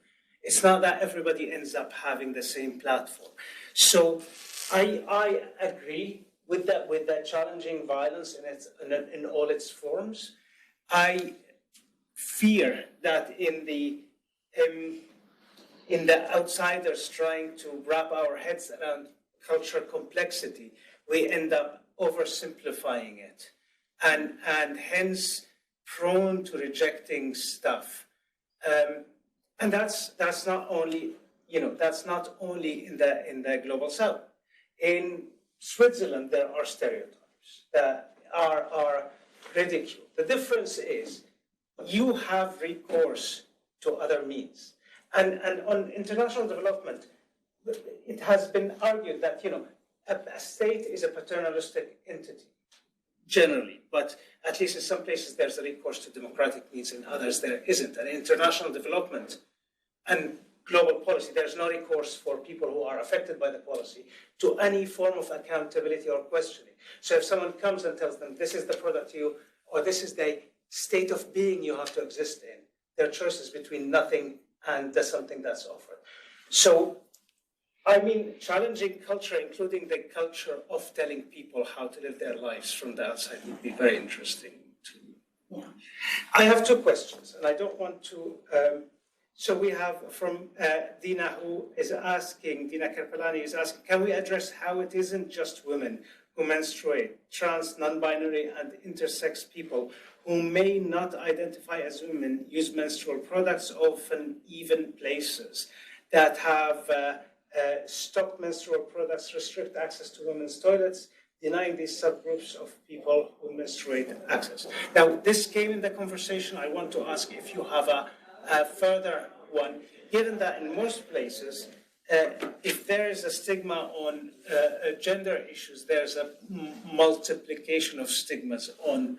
It's not that everybody ends up having the same platform. So I agree with that challenging violence in all its forms. I fear that in the outsiders trying to wrap our heads around cultural complexity, we end up oversimplifying it and hence prone to rejecting stuff. And that's not only in the global South. In Switzerland, there are stereotypes that are ridiculed. The difference is you have recourse to other means. And on international development, it has been argued that, a state is a paternalistic entity, generally, but at least in some places there's a recourse to democratic means, in others there isn't. And in international development and global policy, there's no recourse for people who are affected by the policy to any form of accountability or questioning. So if someone comes and tells them, this is the product or this is the state of being you have to exist in, their choice is between nothing and something that's offered. So, I mean, challenging culture, including the culture of telling people how to live their lives from the outside, would be very interesting too. Yeah. I have two questions, and I don't want to. So we have from Dina, Dina Karpelani is asking, can we address how it isn't just women who menstruate, trans, non-binary, and intersex people who may not identify as women use menstrual products, often even places that have stock menstrual products restrict access to women's toilets, denying these subgroups of people who menstruate access. Now, this came in the conversation. I want to ask if you have a further one, given that in most places, if there is a stigma on gender issues, there's a multiplication of stigmas on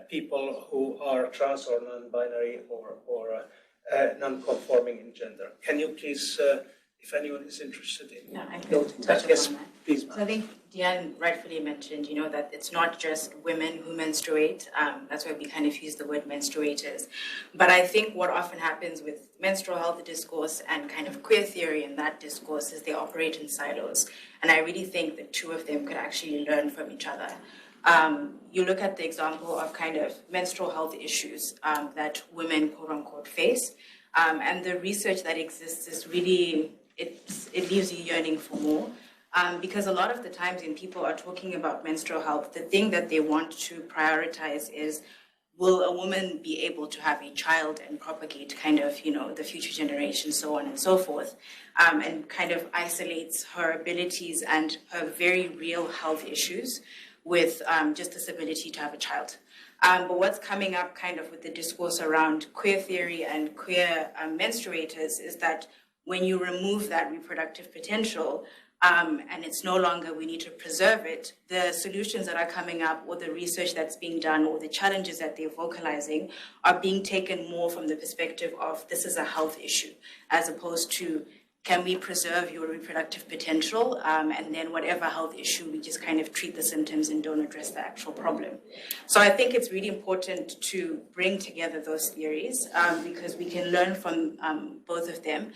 people who are trans or non-binary or non-conforming in gender. Can you please, if anyone is interested in noting that? Yes, please. So I think Diane rightfully mentioned, that it's not just women who menstruate. That's why we kind of use the word menstruators. But I think what often happens with menstrual health discourse and kind of queer theory in that discourse is they operate in silos. And I really think the two of them could actually learn from each other. You look at the example of kind of menstrual health issues that women, quote unquote, face. And the research that exists is really, it leaves you yearning for more. Because a lot of the times when people are talking about menstrual health, the thing that they want to prioritize is, will a woman be able to have a child and propagate kind of, the future generation, so on and so forth, and kind of isolates her abilities and her very real health issues with just this ability to have a child. But what's coming up kind of with the discourse around queer theory and queer menstruators is that when you remove that reproductive potential, and it's no longer we need to preserve it, the solutions that are coming up or the research that's being done or the challenges that they're vocalizing are being taken more from the perspective of this is a health issue, as opposed to can we preserve your reproductive potential, and then whatever health issue, we just kind of treat the symptoms and don't address the actual problem. So I think it's really important to bring together those theories because we can learn from both of them,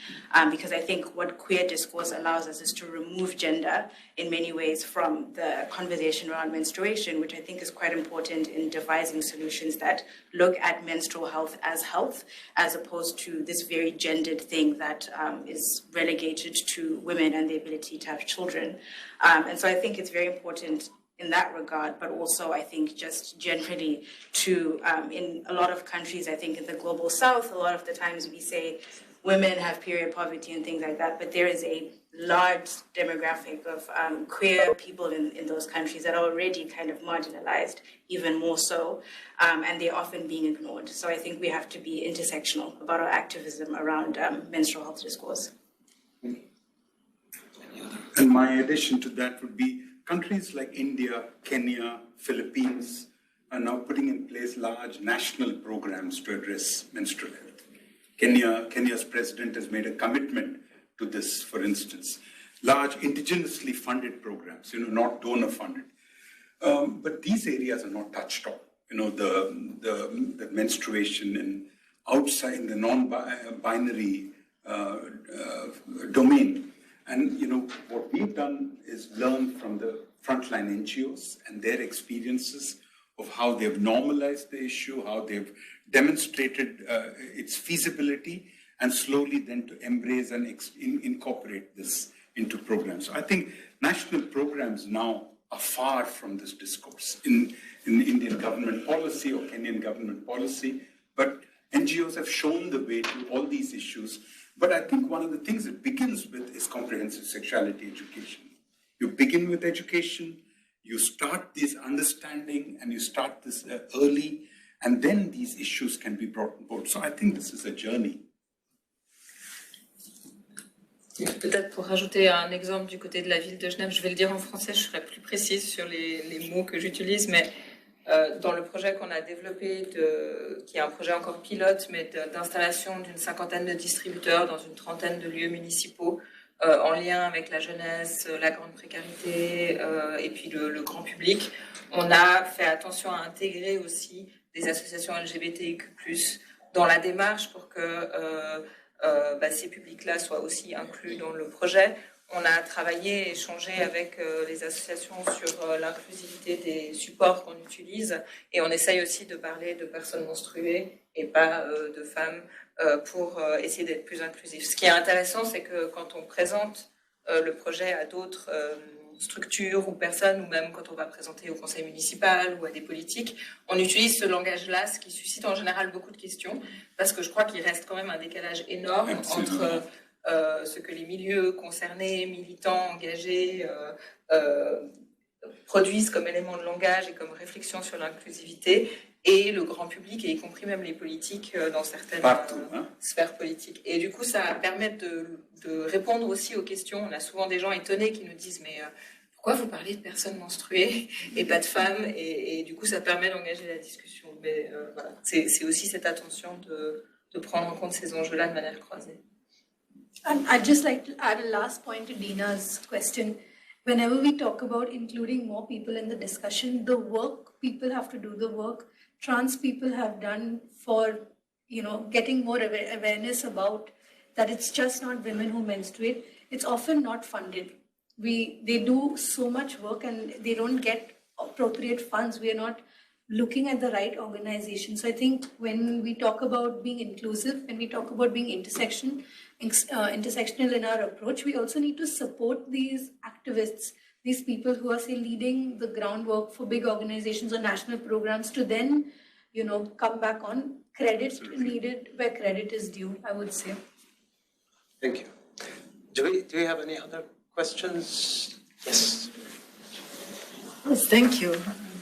because I think what queer discourse allows us is to remove gender in many ways from the conversation around menstruation, which I think is quite important in devising solutions that look at menstrual health, as opposed to this very gendered thing that is relegated to women and the ability to have children. And so I think it's very important in that regard, but also I think just generally to, in a lot of countries, I think in the global south, a lot of the times we say women have period poverty and things like that, but there is a large demographic of queer people in those countries that are already kind of marginalized, even more so, and they're often being ignored. So I think we have to be intersectional about our activism around menstrual health discourse. And my addition to that would be countries like India, Kenya, Philippines are now putting in place large national programs to address menstrual health. Kenya's president has made a commitment to this, for instance. Large indigenously funded programs, not donor funded. But these areas are not touched on. The menstruation and outside in the non-binary domain. And, what we've done is learn from the frontline NGOs and their experiences of how they've normalized the issue, how they've demonstrated its feasibility, and slowly then to embrace and incorporate this into programs. So I think national programs now are far from this discourse in Indian government policy or Kenyan government policy, but NGOs have shown the way to all these issues. But I think one of the things it begins with is comprehensive sexuality education. You begin with education, you start this understanding, and you start this early, and then these issues can be brought on board. So I think this is a journey. Peut-être pour rajouter un exemple du côté de la ville de Genève, je vais le dire en français, je serai plus précise sur les mots que j'utilise, mais dans le projet qu'on a développé, qui est un projet encore pilote, mais d'installation d'une 50aine de distributeurs dans une 30aine de lieux municipaux, en lien avec la jeunesse, la grande précarité et puis le grand public, on a fait attention à intégrer aussi des associations LGBTIQ+, dans la démarche pour que ces publics-là soient aussi inclus dans le projet. On a travaillé et échangé avec les associations sur l'inclusivité des supports qu'on utilise et on essaye aussi de parler de personnes menstruées et pas de femmes pour essayer d'être plus inclusif. Ce qui est intéressant, c'est que quand on présente le projet à d'autres structures ou personnes, ou même quand on va présenter au conseil municipal ou à des politiques, on utilise ce langage-là, ce qui suscite en général beaucoup de questions, parce que je crois qu'il reste quand même un décalage énorme entre ce que les milieux concernés, militants, engagés, produisent comme élément de langage et comme réflexion sur l'inclusivité, et le grand public, et y compris même les politiques dans certaines sphères politiques. Et du coup, ça permet de répondre aussi aux questions. On a souvent des gens étonnés qui nous disent « mais pourquoi vous parlez de personnes menstruées et pas de femmes ?» et du coup, ça permet d'engager la discussion. Mais voilà, c'est aussi cette attention de prendre en compte ces enjeux-là de manière croisée. I'd just like to add a last point to Dina's question. Whenever we talk about including more people in the discussion, the work people have to do, the work trans people have done for, getting more awareness about that it's just not women who menstruate, it's often not funded. They do so much work and they don't get appropriate funds. We are not looking at the right organization. So I think when we talk about being inclusive, when we talk about being intersectional in our approach, we also need to support these activists, these people who are, say, leading the groundwork for big organizations or national programs to then, come back on. Credit needed where credit is due, I would say. Thank you. Do we have any other questions? Yes. Yes, thank you.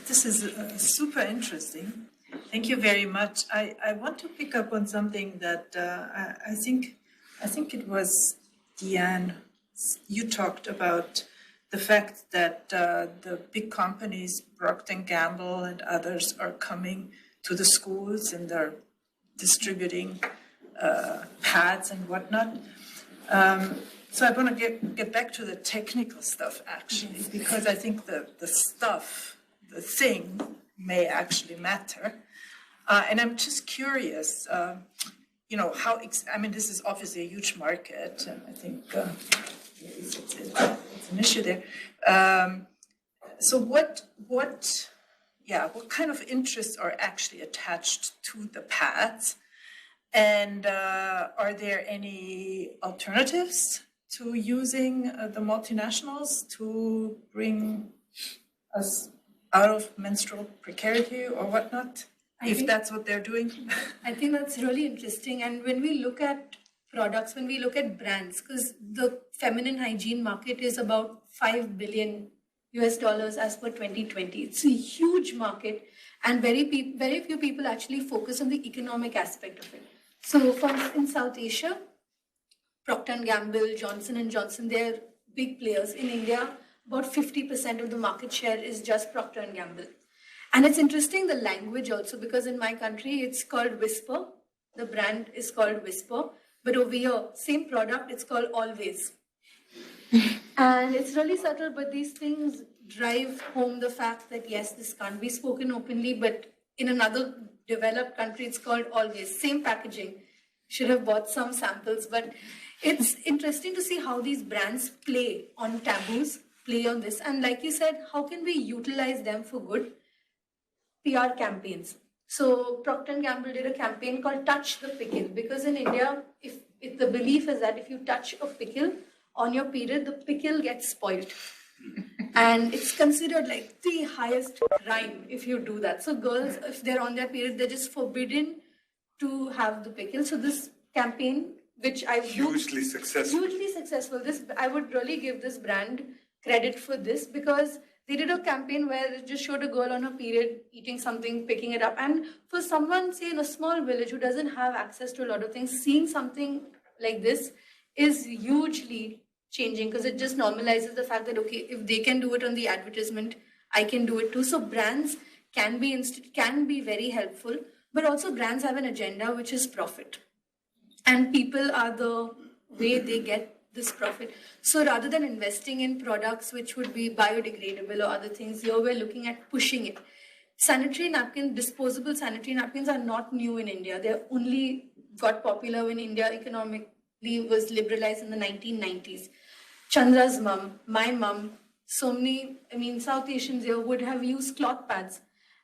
This is super interesting. Thank you very much. I want to pick up on something that I think it was Diane. You talked about the fact that the big companies, Procter & Gamble and others, are coming to the schools and they're distributing pads and whatnot. So I want to get back to the technical stuff, actually, because I think the thing may actually matter. And I'm just curious, how, this is obviously a huge market, and I think it's an issue there. So what kind of interests are actually attached to the pads? And are there any alternatives to using the multinationals to bring us out of menstrual precarity or whatnot, if that's what they're doing? I think that's really interesting. And when we look at products, when we look at brands, because the feminine hygiene market is about $5 billion as per 2020. It's a huge market, and very few people actually focus on the economic aspect of it. So in South Asia, Procter & Gamble, Johnson & Johnson, they're big players. In India, about 50% of the market share is just Procter & Gamble. And it's interesting, the language also, because in my country, it's called Whisper. The brand is called Whisper. But over here, same product, it's called Always. And it's really subtle, but these things drive home the fact that, yes, this can't be spoken openly, but in another developed country, it's called Always. Same packaging. Should have bought some samples, but it's interesting to see how these brands play on taboos, play on this. And like you said, how can we utilize them for good? PR campaigns. So Procter & Gamble did a campaign called Touch the Pickle, because in India, if the belief is that if you touch a pickle on your period, the pickle gets spoiled. And it's considered like the highest crime if you do that. So girls, if they're on their period, they're just forbidden to have the pickle. So this campaign, which I hugely successful. This, I would really give this brand credit for this, because they did a campaign where it just showed a girl on her period eating something, picking it up. And for someone, say, in a small village who doesn't have access to a lot of things, seeing something like this is hugely changing, because it just normalizes the fact that, okay, if they can do it on the advertisement, I can do it too. So brands can be very helpful, but also brands have an agenda, which is profit. And people are the way they get this profit. So rather than investing in products which would be biodegradable or other things, here we're looking at pushing it. Sanitary napkins, disposable sanitary napkins are not new in India. They only got popular when India economically was liberalized in the 1990s. Chandra's mum, my mum, so many, South Asians here would have used cloth pads.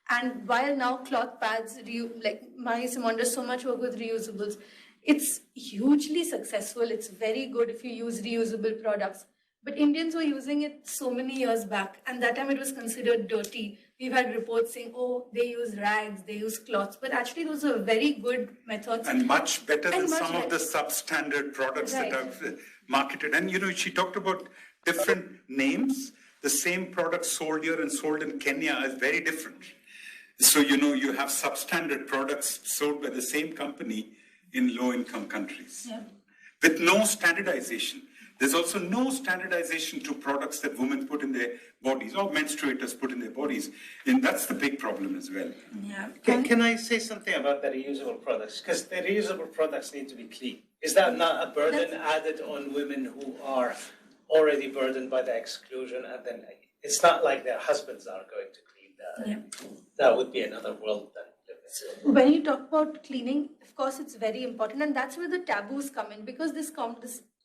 And while now cloth pads, like my Simone does so much work with reusables, it's hugely successful. It's very good if you use reusable products. But Indians were using it so many years back, and that time it was considered dirty. We've had reports saying, oh, they use rags, they use cloths, but actually those are very good methods. And much better than some of the substandard products that are marketed. And, she talked about different names. The same product sold here and sold in Kenya is very different. So, you have substandard products sold by the same company in low-income countries, with no standardization. There's also no standardization to products that women put in their bodies or menstruators put in their bodies. And that's the big problem as well. Yeah. Can I say something about the reusable products? Because the reusable products need to be clean. Is that not a burden added on women who are already burdened by the exclusion? And then it's not like their husbands are going to clean that. Yeah. That would be another world then. When you talk about cleaning, of course, it's very important, and that's where the taboos come in, because this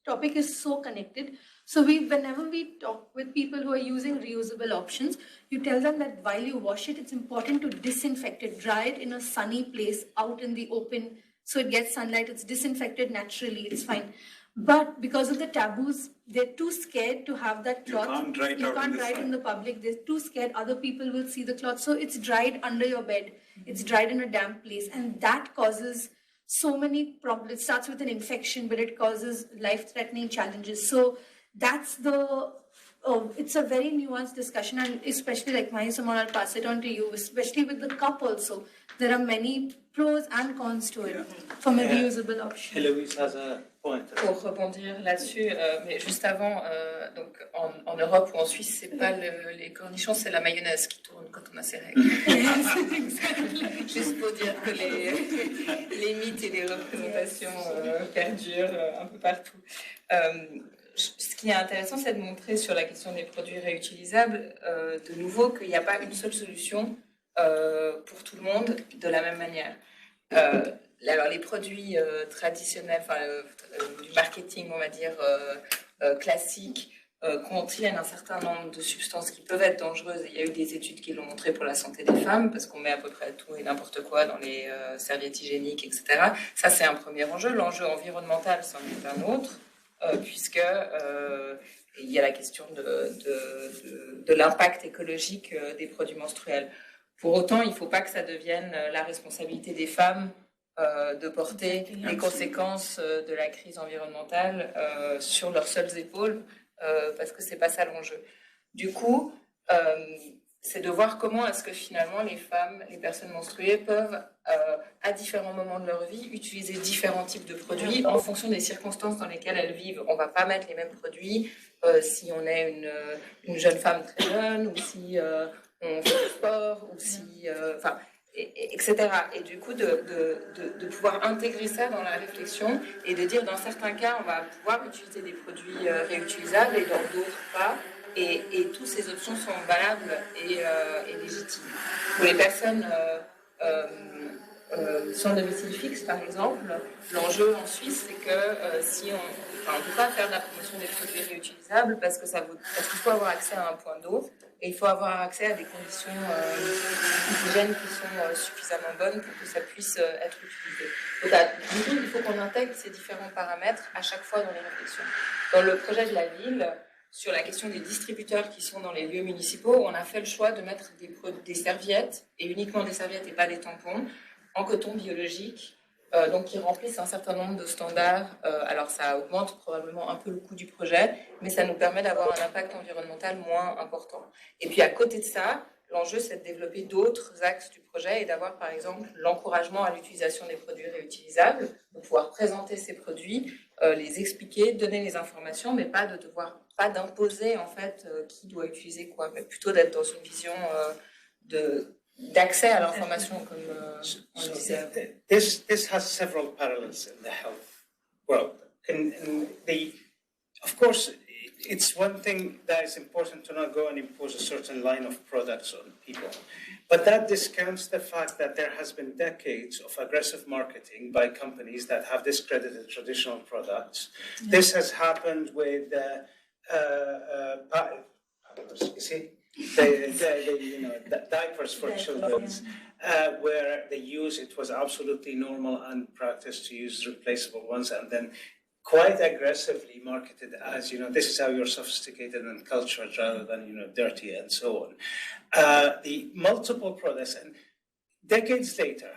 topic is so connected. So whenever we talk with people who are using reusable options, you tell them that while you wash it, it's important to disinfect it, dry it in a sunny place out in the open, so it gets sunlight, it's disinfected naturally, it's fine. But because of the taboos, they're too scared to have that cloth. You can't dry it out in the sun. in the public. They're too scared other people will see the cloth. So it's dried under your bed. It's dried in a damp place. And that causes so many problems. It starts with an infection, but it causes life-threatening challenges. So that's it's a very nuanced discussion, and especially like Maya Simone, I'll pass it on to you, especially with the cup also. There are many pros and cons to it from a reusable option. Heloise has a point. Pour rebondir là-dessus, mais juste avant, donc en Europe ou en Suisse, c'est pas les cornichons, c'est la mayonnaise qui tourne quand on a ses règles. Juste pour dire que les mythes et les représentations perdurent un peu partout. Ce qui est intéressant, c'est de montrer sur la question des produits réutilisables, de nouveau, qu'il n'y a pas une seule solution pour tout le monde de la même manière. Alors, les produits traditionnels, du marketing, on va dire, classique, contiennent un certain nombre de substances qui peuvent être dangereuses. Il y a eu des études qui l'ont montré pour la santé des femmes, parce qu'on met à peu près tout et n'importe quoi dans les serviettes hygiéniques, etc. Ça, c'est un premier enjeu. L'enjeu environnemental, c'en est un autre, puisque il y a la question de l'impact écologique des produits menstruels. Pour autant, il ne faut pas que ça devienne la responsabilité des femmes de porter les conséquences de la crise environnementale sur leurs seules épaules, parce que c'est pas ça l'enjeu. Du coup, c'est de voir comment est-ce que finalement les femmes, les personnes menstruées peuvent, à différents moments de leur vie, utiliser différents types de produits en fonction des circonstances dans lesquelles elles vivent. On va pas mettre les mêmes produits si on est une jeune femme très jeune, ou si on fait du sport, ou si... etc. Et du coup, de pouvoir intégrer ça dans la réflexion et de dire, dans certains cas, on va pouvoir utiliser des produits réutilisables et dans d'autres pas. Et toutes ces options sont valables et légitimes. Pour les personnes sans domicile fixe, par exemple, l'enjeu en Suisse, c'est que si on ne peut pas faire de la promotion des produits réutilisables parce qu'il faut avoir accès à un point d'eau et il faut avoir accès à des conditions d'hygiène qui sont suffisamment bonnes pour que ça puisse être utilisé. Donc, du coup, il faut qu'on intègre ces différents paramètres à chaque fois dans les réflexions. Dans le projet de la ville, sur la question des distributeurs qui sont dans les lieux municipaux, on a fait le choix de mettre des serviettes, et uniquement des serviettes et pas des tampons, en coton biologique, donc qui remplissent un certain nombre de standards. Alors ça augmente probablement un peu le coût du projet, mais ça nous permet d'avoir un impact environnemental moins important. Et puis à côté de ça, l'enjeu c'est de développer d'autres axes du projet et d'avoir par exemple l'encouragement à l'utilisation des produits réutilisables, de pouvoir présenter ces produits, les expliquer, donner les informations, mais pas d'imposer en fait qui doit utiliser quoi, mais plutôt d'être dans une vision d'accès à l'information, comme on le disait. This has several parallels in the health world. Of course, it's one thing that is important to not go and impose a certain line of products on people. But that discounts the fact that there has been decades of aggressive marketing by companies that have discredited traditional products. Yeah. This has happened with the diapers for children, where it was absolutely normal and practice to use replaceable ones, and then quite aggressively marketed as, this is how you're sophisticated and cultured rather than, dirty and so on. The multiple products, and decades later,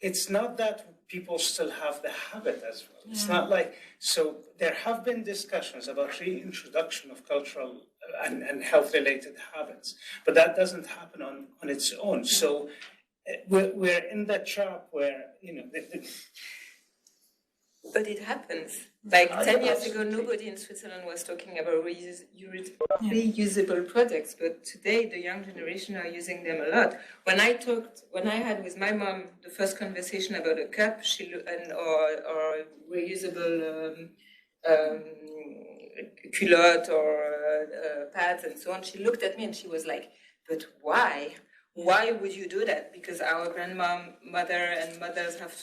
it's not that people still have the habit as well. It's not like, so there have been discussions about reintroduction of cultural and health-related habits, but that doesn't happen on its own. So we're in that trap where, But it happens. Like 10 years ago, nobody in Switzerland was talking about reusable products, but today the young generation are using them a lot. When I had with my mom the first conversation about a cup, or reusable culotte or pads and so on, she looked at me and she was like, "But why? Why would you do that?" Because our grandmother and mothers have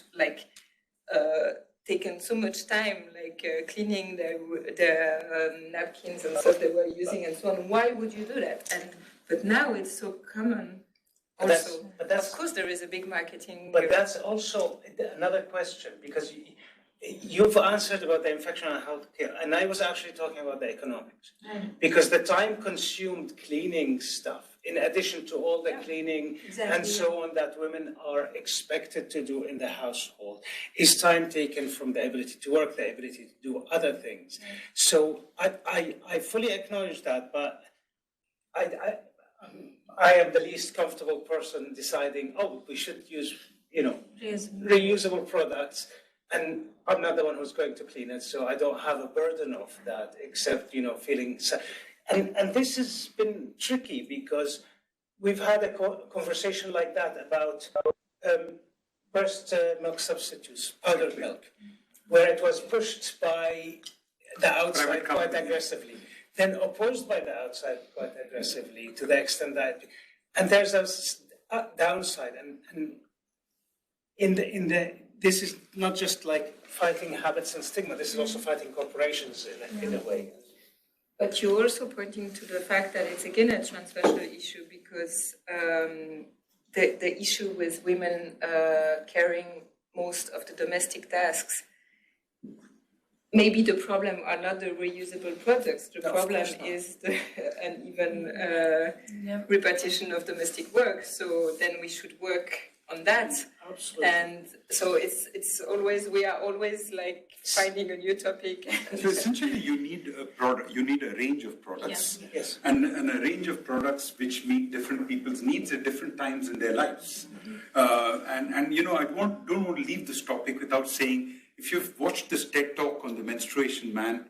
taken so much time, like cleaning their napkins and stuff they were using and so on. Why would you do that? But now it's so common. Also, of course, there is a big marketing. But that's also another question, because you've answered about the infection and healthcare, and I was actually talking about the economics. Because the time consumed cleaning stuff, in addition to all the cleaning and so on that women are expected to do in the household, is time taken from the ability to work, the ability to do other things. So I fully acknowledge that, but I am the least comfortable person deciding, oh, we should use, reusable products, and I'm not the one who's going to clean it, so I don't have a burden of that, except, feeling sad. And this has been tricky, because we've had a conversation like that about breast milk substitutes, powdered milk, where it was pushed by the outside quite aggressively, then opposed by the outside quite aggressively, to the extent that, and there's a downside, and this is not just like fighting habits and stigma, this is also fighting corporations in a way. But you're also pointing to the fact that it's again a transversal issue, because the issue with women carrying most of the domestic tasks, maybe the problem are not the reusable products. The problem is the uneven repetition of domestic work. So then we should work on that. Absolutely. And so it's always, we are always like finding a new topic. So essentially, you need a product. You need a range of products, Yes. and a range of products which meet different people's needs at different times in their lives. And I don't want to leave this topic without saying, if you've watched this TED Talk on the menstruation man,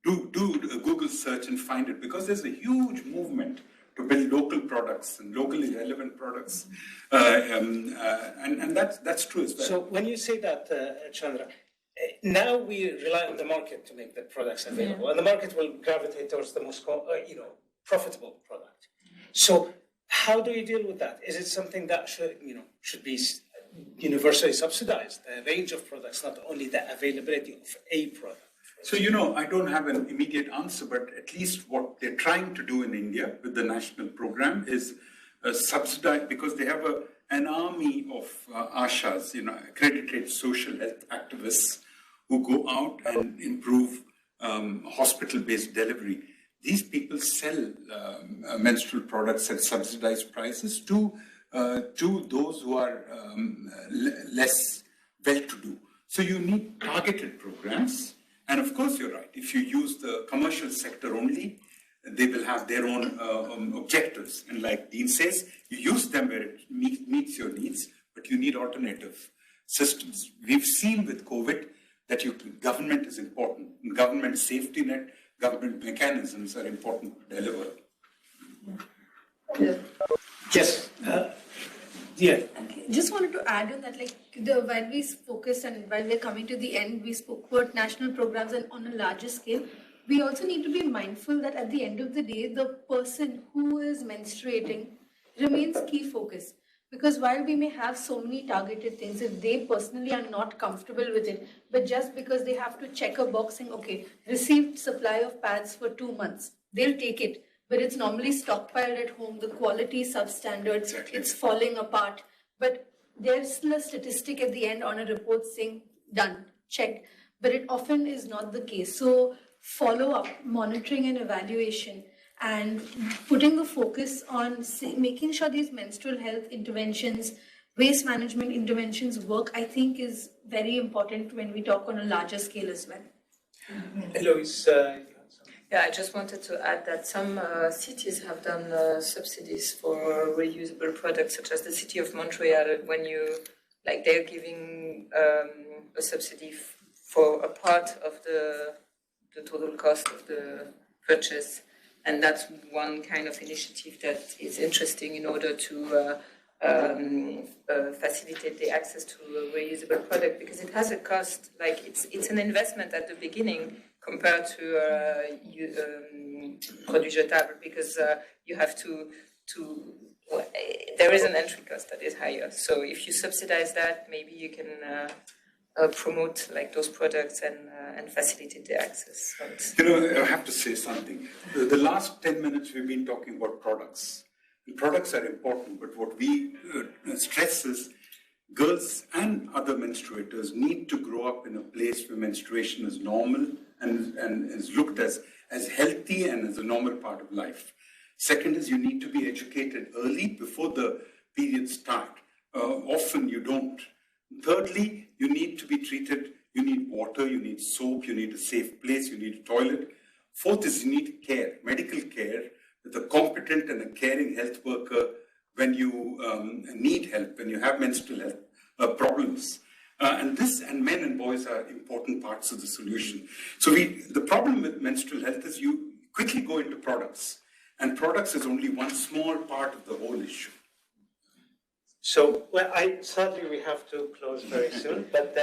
do a Google search and find it, because there's a huge movement to build local products and locally relevant products, and that's true as well. So when you say that, Chandra, now we rely on the market to make the products available, and the market will gravitate towards the most, profitable product. So how do you deal with that? Is it something that should be universally subsidized, the range of products, not only the availability of a product? So, I don't have an immediate answer, but at least what they're trying to do in India with the national program is subsidize, because they have an army of ashas, accredited social health activists, who go out and improve hospital-based delivery. These people sell menstrual products at subsidized prices to those who are less well-to-do. So you need targeted programs. And of course, you're right. If you use the commercial sector only, they will have their own objectives. And like Dean says, you use them where it meets your needs, but you need alternative systems. We've seen with COVID that government is important. Government safety net, government mechanisms are important to deliver. Yes. Okay. Just wanted to add on that, while we focused and while we're coming to the end, we spoke about national programs and on a larger scale. We also need to be mindful that at the end of the day, the person who is menstruating remains key focus. Because while we may have so many targeted things, if they personally are not comfortable with it, but just because they have to check a box saying, okay, received supply of pads for 2 months, they'll take it. But it's normally stockpiled at home, the quality substandards, it's falling apart. But there's still a statistic at the end on a report saying, done, checked. But it often is not the case. So follow-up, monitoring and evaluation, and putting the focus on making sure these menstrual health interventions, waste management interventions work, I think is very important when we talk on a larger scale as well. Eloise, Yeah, I just wanted to add that some cities have done subsidies for reusable products, such as the city of Montreal, when they're giving a subsidy for a part of the total cost of the purchase. And that's one kind of initiative that is interesting in order to facilitate the access to a reusable product, because it has a cost. Like it's an investment at the beginning compared to produit jetable, because you have to there is an entry cost that is higher. So if you subsidize that, maybe you can promote like those products and facilitate their access. I have to say something. The last 10 minutes we've been talking about products. And products are important, but what we stress is girls and other menstruators need to grow up in a place where menstruation is normal and is looked as healthy and as a normal part of life. Second is you need to be educated early before the periods start. Often you don't. Thirdly, you need to be treated, you need water, you need soap, you need a safe place, you need a toilet. Fourth is you need care, medical care, with a competent and a caring health worker when you need help, when you have menstrual health problems. And men and boys are important parts of the solution. So the problem with menstrual health is you quickly go into products, and products is only one small part of the whole issue. So, sadly we have to close very soon, but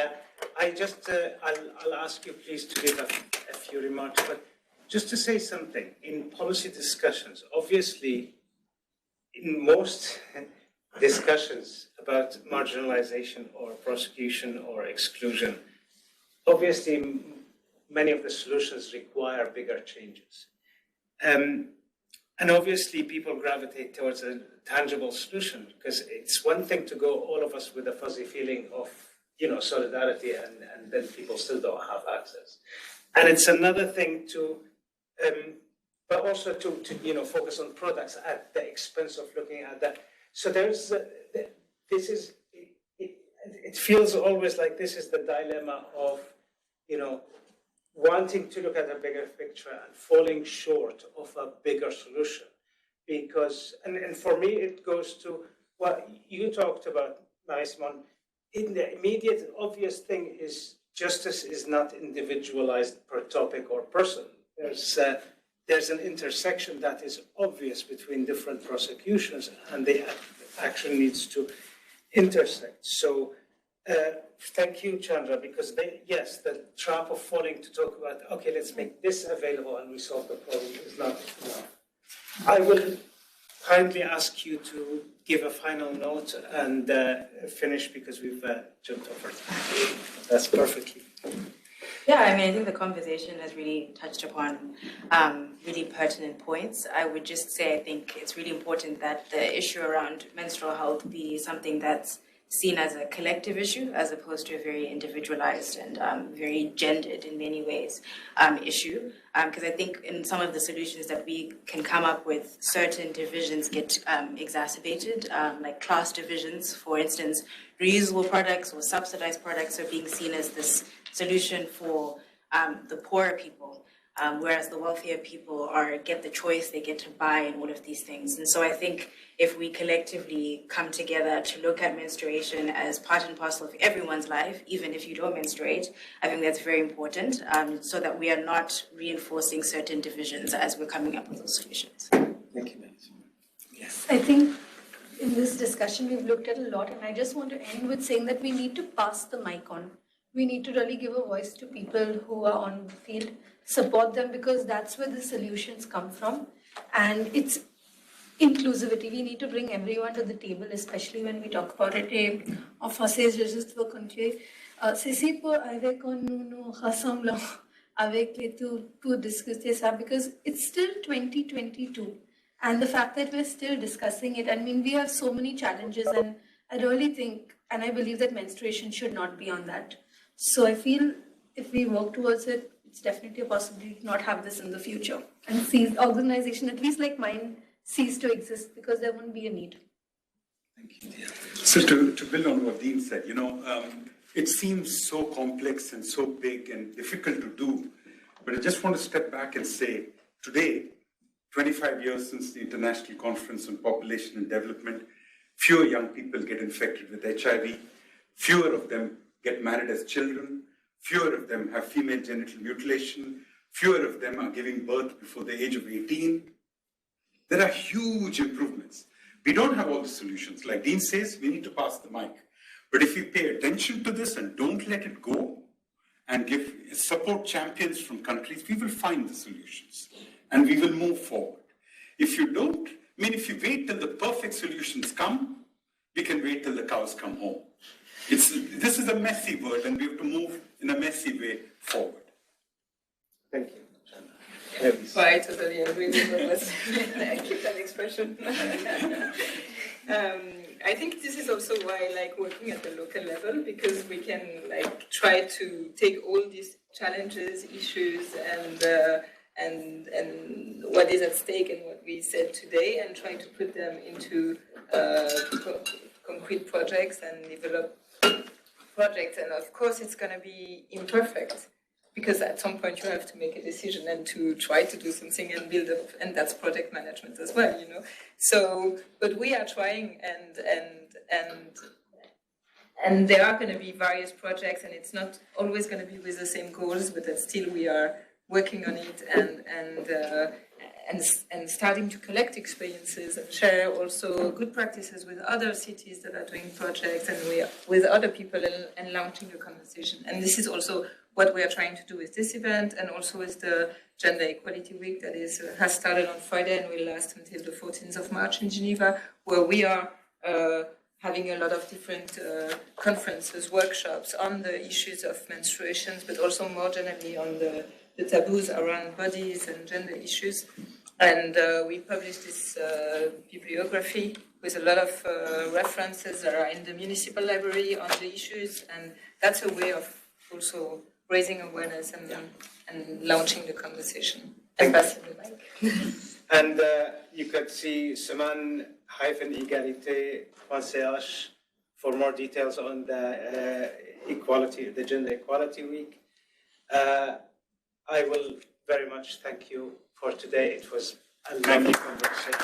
I'll ask you please to give a few remarks, but just to say something, in policy discussions, obviously, in most discussions about marginalization or prosecution or exclusion, obviously many of the solutions require bigger changes. And obviously people gravitate towards a tangible solution, because it's one thing to go all of us with a fuzzy feeling of, solidarity and then people still don't have access. And it's another thing to, but also to focus on products at the expense of looking at that. So it feels always like this is the dilemma of, wanting to look at a bigger picture and falling short of a bigger solution. Because, and for me, it goes to what you talked about, Marie-Simone. In the immediate, obvious thing is justice is not individualized per topic or person. There's an intersection that is obvious between different prosecutions, and the action needs to intersect. So, thank you, Chandra, because the trap of falling to talk about, okay, let's make this available and we solve the problem is not enough. I will kindly ask you to give a final note and finish, because we've jumped over time. That's perfectly. Yeah, I think the conversation has really touched upon really pertinent points. I would just say I think it's really important that the issue around menstrual health be something that's seen as a collective issue as opposed to a very individualized and very gendered in many ways issue. Because I think in some of the solutions that we can come up with, certain divisions get exacerbated, like class divisions. For instance, reusable products or subsidized products are being seen as this solution for the poorer people, whereas the wealthier people get the choice, they get to buy and all of these things. And so I think if we collectively come together to look at menstruation as part and parcel of everyone's life, even if you don't menstruate, I think that's very important, so that we are not reinforcing certain divisions as we're coming up with those solutions. Thank you, Nancy. Yes, I think in this discussion we've looked at a lot, and I just want to end with saying that we need to pass the mic on. We need to really give a voice to people who are on the field, support them, because that's where the solutions come from. And it's inclusivity. We need to bring everyone to the table, especially when we talk about it. En français, je juste veux continuer. C'est pour avec nous rassemblons avec les tout pour discuter ça, because it's still 2022. And the fact that we're still discussing it, we have so many challenges, and I really think, and I believe that menstruation should not be on that. So I feel if we work towards it, it's definitely a possibility to not have this in the future. And see organization, at least like mine, cease to exist, because there won't be a need. Thank you. So to build on what Dean said, it seems so complex and so big and difficult to do, but I just want to step back and say, today, 25 years since the International Conference on Population and Development, fewer young people get infected with HIV, fewer of them get married as children, fewer of them have female genital mutilation, fewer of them are giving birth before the age of 18. There are huge improvements. We don't have all the solutions. Like Dean says, we need to pass the mic. But if we pay attention to this and don't let it go and support champions from countries, we will find the solutions and we will move forward. If you don't, if you wait till the perfect solutions come, we can wait till the cows come home. This is a messy world, and we have to move in a messy way forward. Thank you, Chanda. So I totally agree with what was I keep that expression. I think this is also why I like working at the local level, because we can like try to take all these challenges, issues, and what is at stake and what we said today, and try to put them into concrete projects and develop projects. And of course, it's going to be imperfect, because at some point you have to make a decision and to try to do something and build up, and that's project management as well, you know. So, but we are trying, and there are going to be various projects, and it's not always going to be with the same goals, but that still we are working on it and starting to collect experiences and share also good practices with other cities that are doing projects, and with other people, and launching a conversation. And this is also what we are trying to do with this event, and also with the Gender Equality Week that has started on Friday and will last until the 14th of March in Geneva, where we are having a lot of different conferences, workshops on the issues of menstruations, but also more generally on the taboos around bodies and gender issues. And we published this bibliography with a lot of references that are in the municipal library on the issues, and that's a way of also raising awareness and launching the conversation. And passing the mic. And you could see seman-egalite.ch for more details on the the Gender Equality Week. I will very much thank you for today. It was a lovely conversation.